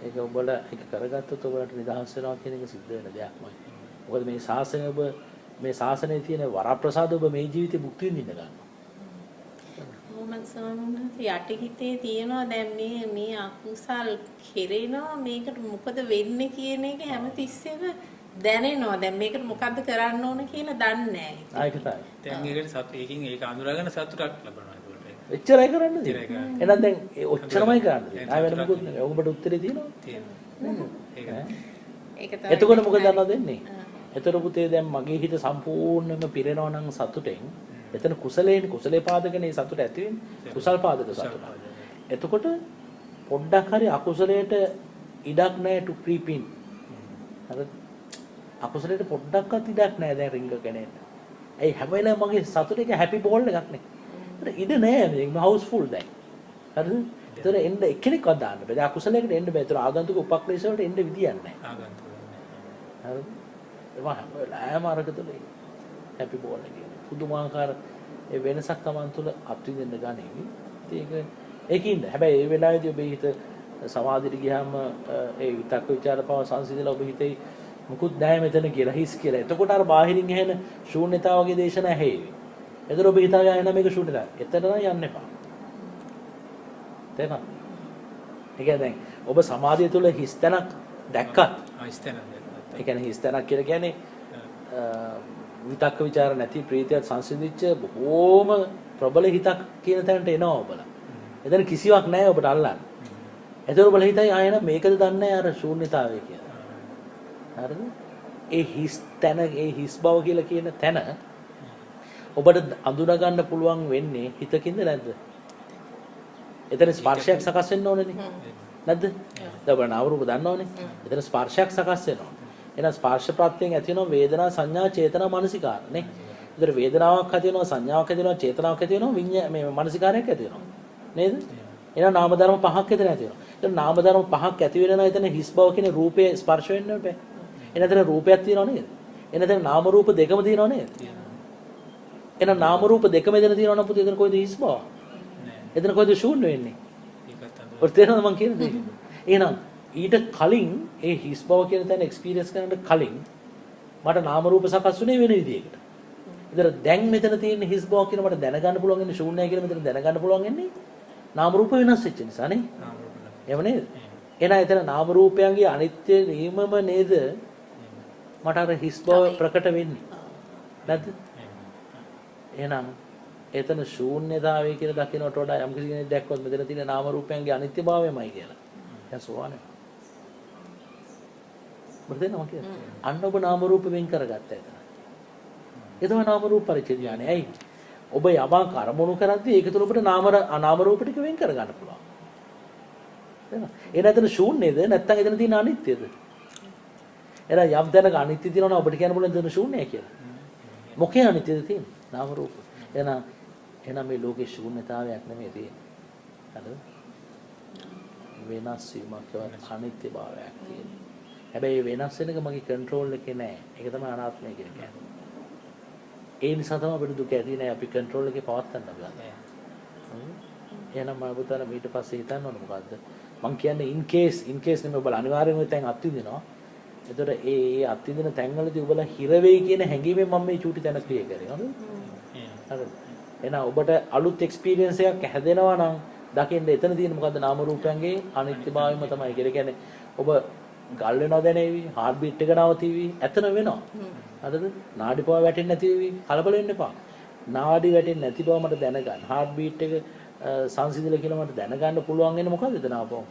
ඒක ඔබලා ඒක කරගත්තොත් ඔබලට නිදහස් වෙනවා කියන එක සිද්ධ වෙන දෙයක්මයි. මොකද මේ ශාසනය ඔබ මේ ශාසනයේ තියෙන වරප්‍රසාද ඔබ මේ ජීවිතේ භුක්ති විඳින්න ගන්නවා. කොහොමද ස්වාමීන් වහන්සේ යටිහිතේ තියෙනවා දැන් මේ අකුසල් කෙරෙනවා මේකට මොකද වෙන්නේ කියන එක හැමතිස්සෙම දැනෙනවා. දැන් මේකට මොකද්ද කරන්න ඕන කියලා දන්නේ නැහැ. ආයක තමයි. දැන් ඒකට ඒකින් ඒක අඳුරගෙන සතුටක් ලබනවා ඒකට. එච්චරයි කරන්න තියෙන්නේ. එහෙනම් දැන් ඔච්චරමයි කරන්නේ. ආය වෙන මොකුත් නෙවෙයි. ඔබට උත්තරේ තියෙනවා. තියෙනවා. ඒක ඒක තමයි. එතකොට මොකද දන්නවද වෙන්නේ? එතකොට පුතේ දැන් මගේ හිත සම්පූර්ණයෙන්ම පිරෙනවා නම් සතුටෙන් එතන කුසලේ පාදකනේ සතුට ඇති වෙන්නේ. කුසල් පාදක සතුට. එතකොට පොඩ්ඩක් හරි අකුසලයට ඉඩක් නැහැ to creep in. හරිද? අකුසලයට පොඩ්ඩක්වත් ඉඩක් නැහැ දැන් රින්ග කෙනෙක්. ඒ හැම වෙලාවෙම මගේ සතුට එක හැපි බෝල් එකක් නේ. ඉඩ නැහැ මේ හවුස් ෆුල් දැන්. හරිද? ඒතර එන්න එක්කෙනෙක්වත් දාන්න බෑ. දැන් අකුසලයකට එන්න බෑ. ඒතර ආගන්තුක උපක්ලේශ වලට එන්න විදියක් නැහැ. ආගන්තුක නැහැ. හරිද? ඒවා හැම වෙලාවෙම අරකතල හැපි බෝල් එකේ. පුදුමාකාර ඒ වෙනසක් Taman තුල අත්විඳින්න ගන්නේ. ඒක ඒකින්ද. හැබැයි ඒ වෙලාවේදී ඔබේ හිත සමාධියට ගියාම ඒ විතක්ක ਵਿਚාර පව සංසිඳලා ඔබ හිතේ මුකුත් නැහැ මෙතන කියලා හිස් කියලා. එතකොට අර බාහිරින් ඇහෙන ශූන්‍යතාව වගේ දේශනා ඇහෙවි. එතකොට ඔබ හිතාගෙන යන මේක ශූන්‍යතාවය. එතන යන්න එපා. තේරෙනවද? ඒ කියන්නේ ඔබ සමාධිය තුල හිස් තැනක් දැක්කත් හිස්තැනක්. ඒ කියන්නේ හිස් තැනක් කියලා කියන්නේ විතක්ක ਵਿਚාර නැති ප්‍රීතියත් සංසිඳිච්ච බොහෝම ප්‍රබල හිතක් කියන තැනට එනවා ඔබලා. එතන කිසිවක් නැහැ ඔබට අල්ලන්න. එතකොට ඔබලා හිතයි ආයෙ නම් මේකද දන්නේ අර ශූන්‍යතාවය කියලා. හරිද? ඒ හිස් තැන ඒ හිස් බව කියලා කියන තැන ඔබට අඳුනා ගන්න පුළුවන් වෙන්නේ හිතකින්ද නැද්ද? එතන ස්පර්ශයක් සකස් වෙන්න ඕනේනේ. නැද්ද? දැන් ඔබ නාම රූප දන්නවනේ. එතන ස්පර්ශයක් සකස් වෙනවා. එහෙනම් ස්පර්ශ ප්‍රත්‍යයෙන් ඇති වෙනවා වේදනා සංඥා චේතනා මනසිකාර නේ. ඒතර වේදනාවක් ඇති වෙනවා සංඥාවක් ඇති වෙනවා චේතනාවක් ඇති වෙනවා මේ මනසිකාරයක් ඇති වෙනවා. නේද? එහෙනම් නාම ධර්ම පහක් එතන ඇති වෙනවා. ඒතර නාම ධර්ම පහක් ඇති වෙනවා එතන හිස් බව කියන රූපේ ස්පර්ශ වෙන්න බෑ. එහෙනම් එතන රූපයක් තියෙනව නේද? එහෙනම් එතන නාම රූප දෙකම තියෙනව නේද? එහෙනම් නාම රූප දෙකම එතන තියෙනව නම් පුතේ එතන කොයිද හිස් බව? එතන කොයිද ශූන්‍ය වෙන්නේ? ඒකත් අඳුර. ඔය තේරෙනවද මං කියන දේ? එහෙනම් ඊට කලින් ඒ හිස් බව කියන තැන එක්ස්පීරියන්ස් කරන්න කලින් මට නාම රූප සකස් වුණේ වෙන විදිහකට. ඒතර දැන් මෙතන තියෙන හිස් බව කියන මට දැනගන්න පුළුවන් ඉන්නේ ශූන්‍යයි කියලා මෙතන දැනගන්න පුළුවන් ඉන්නේ නාම රූප වෙනස් වෙච්ච නිසා නේ. නාම රූප නැහැ. එහෙම නේද? එහෙනම් එතන නාම රූපයන්ගේ අනිත්‍ය නියමම නේද මට අර හිස් බව ප්‍රකට වෙන්නේ. නැද්ද? එහෙනම් එතන ශූන්‍යතාවය කියලා දකින්නට වඩා යම් කිසි කෙනෙක් දැක්කොත් මෙතන තියෙන නාම රූපයන්ගේ අනිත්‍යභාවයමයි කියලා. දැන් සෝවානේ. මොකද නම කියන්නේ? අන්න ඔබ නාම රූප වෙන් කරගත්තා එතන. ඒ තමයි නාම රූප පරිච්ඡේද ඥානය. ඇයි? ඔබ යමක් අරමුණු කරද්දී ඒක තුළ ඔබට නාම රූප ටික වෙන් කර ගන්න පුළුවන්. එහෙනම් ඒ නැතන ශූන්‍යද නැත්නම් එතන තියෙන අනිත්‍යද? එහෙනම් යම් තැනක අනිත්‍ය තියෙනවා නම් ඔබට කියන්න පුළුවන් එතන ශූන්‍යයි කියලා. මොකේ අනිත්‍යද තියෙන්නේ? නාම රූප. එහෙනම් මේ ලෝකේ ශූන්‍යතාවයක් නෙමෙයි තියෙන්නේ. හරිද? වෙනස් වීමක් අනිත්‍ය භාවයක් තියෙනවා. හැබැයි වෙනස් වෙන එක මගේ කන්ට්‍රෝල් එකේ නෑ. ඒක තමයි අනාත්මය කියන්නේ. ඒ නිසා තමයි අපිට දුක ඇති නෑ. අපි කන්ට්‍රෝල් එකේ පවත්තන්න බෑ. එහෙනම් මම පුතාලා ඊට පස්සේ හිතන්න ඕන මොකද්ද? මං කියන්නේ in case නෙමෙයි ඔබලා අනිවාර්යෙන්ම තැන් අත්විඳිනවා. ඒතකොට ඒ අත්විඳින තැන්වලදී ඔබලා හිර වෙයි කියන හැඟීමෙන් මම මේ චූටි තැන ක්‍රියේට් කරේ. හරිද? එහෙනම් ඔබට අලුත් එක්ස්පීරියන්ස් එකක් හැදෙනවා නම් දකින්න එතන තියෙන මොකද්ද නාම රූපයන්ගේ අනිත්‍යභාවයම තමයි. ඒ කියන්නේ ඔබ ගල් වෙනවා දැනේවි, හાર્ට් බීට් එක නවතිවි, එතන වෙනවා. හරිද? නාඩි පොව වැටෙන්නේ නැති වෙවි, කලබල වෙන්න එපා. නාඩි වැටෙන්නේ නැති බව මට දැනගන්න. හાર્ට් බීට් එක සංසිඳිල කියලා මට දැනගන්න පුළුවන් වෙන්නේ මොකද්ද එතන ආපහු?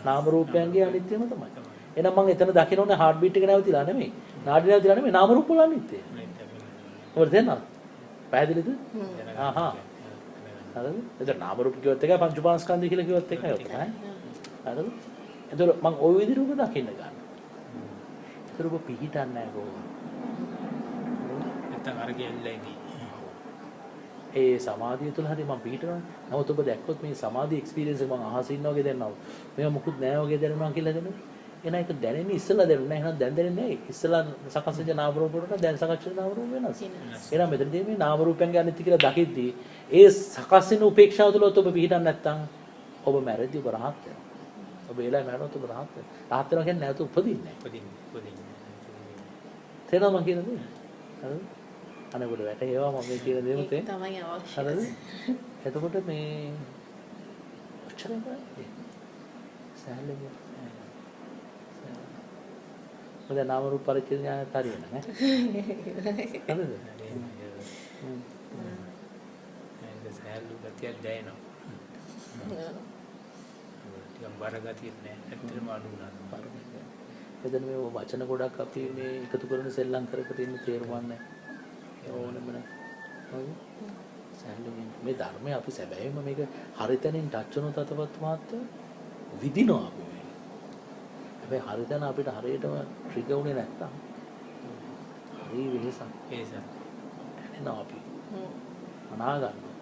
නාම රූපයන්ගේ අනිත්‍යම තමයි. එහෙනම් මම එතන දකින්න ඕනේ හાર્ට් බීට් එක නැවතිලා නෙමෙයි. නාඩි නැවතිලා නෙමෙයි, නාම රූප වල අනිත්‍යය. ඔබට තේරෙනවද? පැහැදිලිද? ආහා. හරිද? එතන නාම රූප කිව්වත් එකයි පංච උපාස්කන්ධය කියලා කිව්වත් එකයි ඔතන. හරිද? එතකොට මම ওই විදිහට ඔබ දකින්න ගන්න. ඒතර ඔබ පිහිටන්නේ නැහැ කොහොමද? නැත්තම් අර කියල්ලේදී. ඒ සමාධිය තුළ හරි මම පිහිටනවා. නමුත් ඔබ දැක්කොත් මේ සමාධි එක්ස්පීරියන්ස් එක මම අහස ඉන්නා වගේ දැනනවා. මේවා මුකුත් නැහැ වගේ දැනෙනවා කියලා දෙනවා. එහෙනම් ඒක දැනෙන්නේ ඉස්සලා දැනුනේ නැහැ. එහෙනම් දැන් දැනෙන්නේ නැහැ. ඉස්සලා සකස් වෙච්ච නාම රූප වලට දැන් සකස් වෙන නාම රූප වෙනස්. එහෙනම් මෙතනදී මේ නාම රූපයන්ගේ අනිත්‍ය කියලා දකිද්දී ඒ සකස් වෙන උපේක්ෂාව තුළ ඔබ පිහිටන්නේ නැත්නම් ඔබ මැරෙද්දී ඔබ රහත් වෙනවා. ඔබ එලා මැරෙනොත් ඔබ රහත් වෙනවා. රහත් වෙනවා කියන්නේ නැවත උපදින්නේ නැහැ. තේරෙනවද මම කියන දේ? හරිද? අනේ ඔබට වැටේවා මම මේ කියන දේම තේ. තමයි අවශ්‍ය. හරිද? එතකොට මේ ඔච්චරම සෑහලෙන්නේ. මොකද නාම රූප පරිච්ඡේද ඥානත් හරියන නේ. හරිද? ඒක සෑහලු ගතියක් දැනෙනවා. ටිකක් බර ගතියක් නෑ. ඇත්තටම අඩු වුණා. එතන මේ වචන ගොඩක් අපි මේ එකතු කරන සෙල්ලම් කර ඉන්න තේරුම් ගන්න ඕනෙම නෑ. හරි? සෑහලුවෙන් මේ ධර්මය අපි සැබෑම මේක හරිතනින් ටච් වුණොත් අතවත් මාත්‍ය විදිනවා අපි. හැබැයි හරිතන අපිට හරියටම ට්‍රිගර් වුණේ නැත්තම් හරි වෙහසක්. එනවා අපි. අනා ගන්නවා.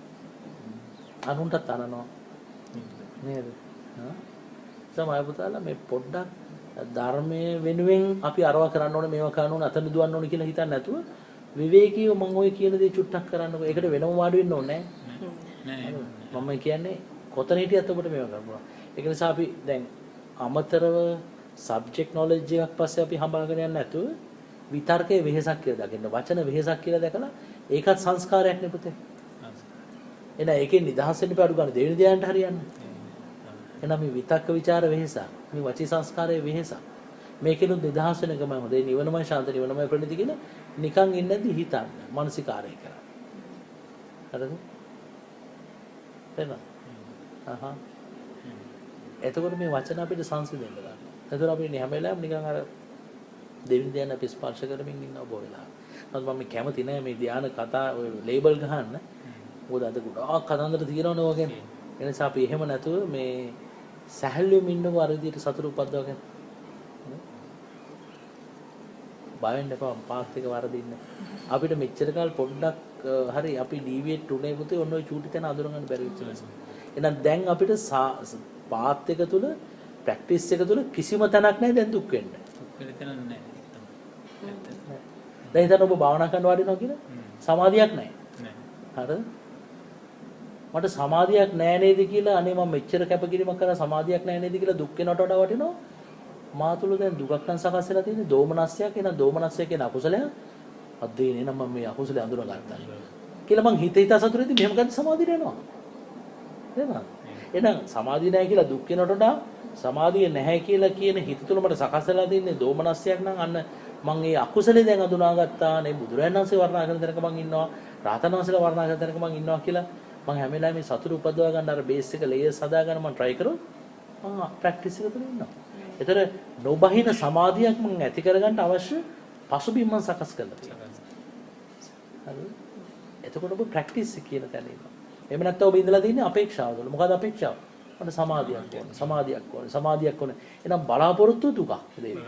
අනුන්ටත් අනනවා. නේද? සමහර පුතාලා මේ පොඩ්ඩක් ධර්මයේ වෙනුවෙන් අපි අරවා කරන්න ඕනේ මේවා කරන්න ඕනේ අතන දුවන්න ඕනේ කියලා හිතන්නේ නැතුව විවේකීව මම ඔය කියන දේ චුට්ටක් කරන්නකො. ඒකට වෙනම වාඩි වෙන්න ඕනේ නෑ. මම කියන්නේ කොතන හිටියත් ඔබට මේවා කරන්න පුළුවන්. ඒක නිසා අපි දැන් අමතරව සබ්ජෙක්ට් නොලෙජ් එකක් පස්සේ අපි හඹාගෙන යන්නේ නැතුව විතර්කයේ වෙහසක් කියලා දකින්න. වචන වෙහසක් කියලා දැකලා ඒකත් සංස්කාරයක් නේ පුතේ. එන ඒකෙන් නිදහස් වෙන්න පාඩු ගන්න දෙවෙනි ධ්‍යානට හරියන්නේ. එහෙනම් මේ විතක්ක ਵਿਚාර වෙහසක්, මේ වචී සංස්කාරයේ වෙහසක්. මේකෙනුත් නිදහස් වෙන ගමන් හොඳේ නිවනමයි ශාන්ත නිවනමයි ප්‍රණිති කියලා නිකන් ඉන්නේ නැති හිතන්න, මානසිකාරය කරා. හරිද? එහෙනම් අහහ. එතකොට මේ වචන අපිට සංසිඳෙන්න ගන්න. එතකොට අපි හැම වෙලාවෙම නිකන් අර දෙවියන් ධ්‍යාන අපි ස්පර්ශ කරමින් ඉන්නවා බොය වෙලාව. නමුත් මම කැමති නෑ මේ ධ්‍යාන කතා ඔය ලේබල් ගහන්න. මොකද අද ගොඩාක් කතන්දර තියෙනවනේ ඔයගෙන්. ඒ නිසා අපි එහෙම නැතුව මේ සැහැල්ලුවෙන් ඉන්නකො අර විදිහට සතුට උපද්දවගෙන. බය වෙන්න එපා පාත් එක වරදින්න. අපිට මෙච්චර කාල පොඩ්ඩක් හරි අපි ඩීවියේට් උනේ පුතේ ඔන්න ඔය චූටි තැන අඳුරගන්න බැරි වෙච්ච නිසා. එහෙනම් දැන් අපිට පාත් එක තුල ප්‍රැක්ටිස් එක තුල කිසිම තැනක් නැහැ දැන් දුක් වෙන්න. දුක් වෙන තැනක් නැහැ. දැන් හිතන්න ඔබ භාවනා කරන්න වඩිනවා කියලා සමාධියක් නැහැ. හරිද? මට සමාධියක් නැහැ නේද කියලා අනේ මම මෙච්චර කැපකිරීමක් කරලා සමාධියක් නැහැ නේද කියලා දුක් වෙනවට වඩා වටිනවා. මා තුල දැන් දුකක් නම් සකස් වෙලා තියෙන්නේ දෝමනස්සයක්. එහෙනම් දෝමනස්සය කියන අකුසලයක් අද්දේ නේ නම් මම මේ අකුසලේ අඳුර ගන්නවා කියලා මං හිත සතුටු වෙද්දි මෙහෙම ගන්න සමාධිය වෙනවා. එහෙනම් එහෙනම් සමාධිය නැහැ කියලා දුක් වෙනවට වඩා සමාධිය නැහැ කියලා කියන හිත තුල මට සකස් වෙලා තියෙන්නේ දෝමනස්සයක් නම් අන්න මං ඒ අකුසලේ දැන් අඳුනාගත්තා නේ බුදුරජාණන් වහන්සේ වර්ණනා කරන තැනක මං ඉන්නවා රාතන් වහන්සේලා වර්ණනා කරන තැනක මං ඉන්නවා කියලා මම හැම වෙලාවෙම මේ සතුට උපදවා ගන්න අර බේස් එක ලේයර්ස් හදා ගන්න මම try කරොත් මම ප්‍රැක්ටිස් එක තුළ ඉන්නවා. ඒතර නොබහින සමාධියක් මම ඇති කරගන්න අවශ්‍ය පසුබිම් මම සකස් කරලා තියෙනවා. හරිද? එතකොට ඔබ ප්‍රැක්ටිස් කියන තැන ඉන්නවා. එහෙම නැත්නම් ඔබ ඉඳලා තියෙන්නේ අපේක්ෂාව තුළ. මොකද අපේක්ෂාව? මට සමාධියක් ඕන. සමාධියක් ඕන. සමාධියක් ඕන. එහෙනම් බලාපොරොත්තු දුකක් දෙවි.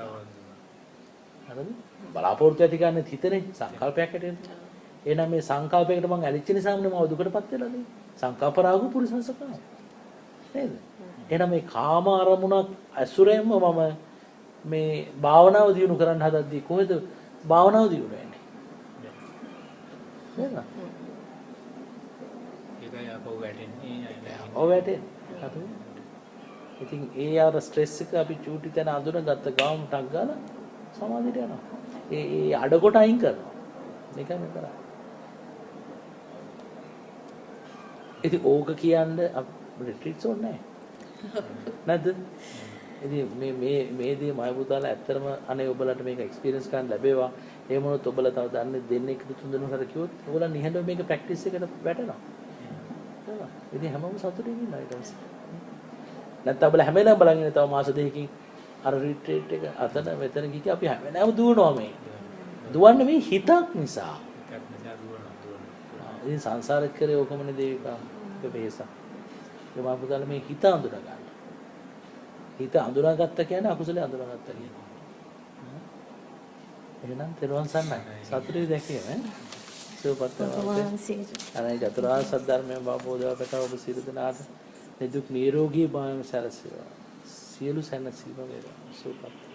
හරිද? බලාපොරොත්තු ඇති ගන්න හිතනේ සංකල්පයක් හැටියට. එහෙනම් මේ සංකල්පයකට මම ඇලිච්ච නිසාම මම දුකටපත් වෙලා නේ. සංකල්ප රාගු පුරිසංසකම. නේද? එහෙනම් මේ කාම අරමුණක් ඇසුරෙන්ම මම මේ භාවනාව දියුණු කරන්න හදද්දී කොහෙද භාවනාව දියුණු වෙන්නේ? නේද? ඒකයි අපෝ වැටෙන්නේ. ඔව් වැටෙන්නේ. හරිද? ඉතින් ඒ ආර ස්ට්‍රෙස් එක අපි චූටි තැන අඳුනගත්ත ගාම ටක් ගාලා සමාධියට යනවා. ඒ අඩකොට අයින් කරනවා. මේකයි මේ කරන්නේ. ඉතින් ඕක කියන්නේ රිට්‍රීට්ස් ඕනේ නැහැ. නැද්ද? ඉතින් මේ දේ මම පුතාලා ඇත්තටම අනේ ඔබලට මේක එක්ස්පීරියන්ස් කරන්න ලැබේවා. එහෙම වුණොත් ඔබලා තව දන්නේ දෙන්නේ තුන් දෙනෙක් හතර කිව්වොත් ඔයගොල්ලන් නිහඬව මේක ප්‍රැක්ටිස් එකට වැටෙනවා. නේද? ඉතින් හැමෝම සතුටින් ඉන්නවා ඊට පස්සේ. නැත්නම් ඔබලා හැම වෙලාවෙම බලන් ඉන්නේ තව මාස දෙකකින් අර රිට්‍රීට් එක අතන මෙතන ගිහින් අපි හැම වෙලාවෙම දුවනවා මේ. දුවන්නේ මේ හිතක් නිසා. ඉතින් සංසාරෙත් කරේ ඕකමනේ දේවිකා. ඒක වෙහස. ඒ මම පුතාලා මේ හිත අඳුනා ගන්න. හිත අඳුනාගත්ත කියන්නේ අකුසලයේ අඳුනාගත්ත කියන්නේ. එහෙනම් තෙරුවන් සරණයි. සතුටුයි දැකීම ඈ. සුවපත් වෙනවා. අනේ චතුරාර්ය සත්‍ය ධර්මයෙන් අවබෝධයට ඔබ සියලු දෙනාට නිදුක් නිරෝගී භාවය සැලසේවා. සියලු සැනසීම වේවා. සුවපත්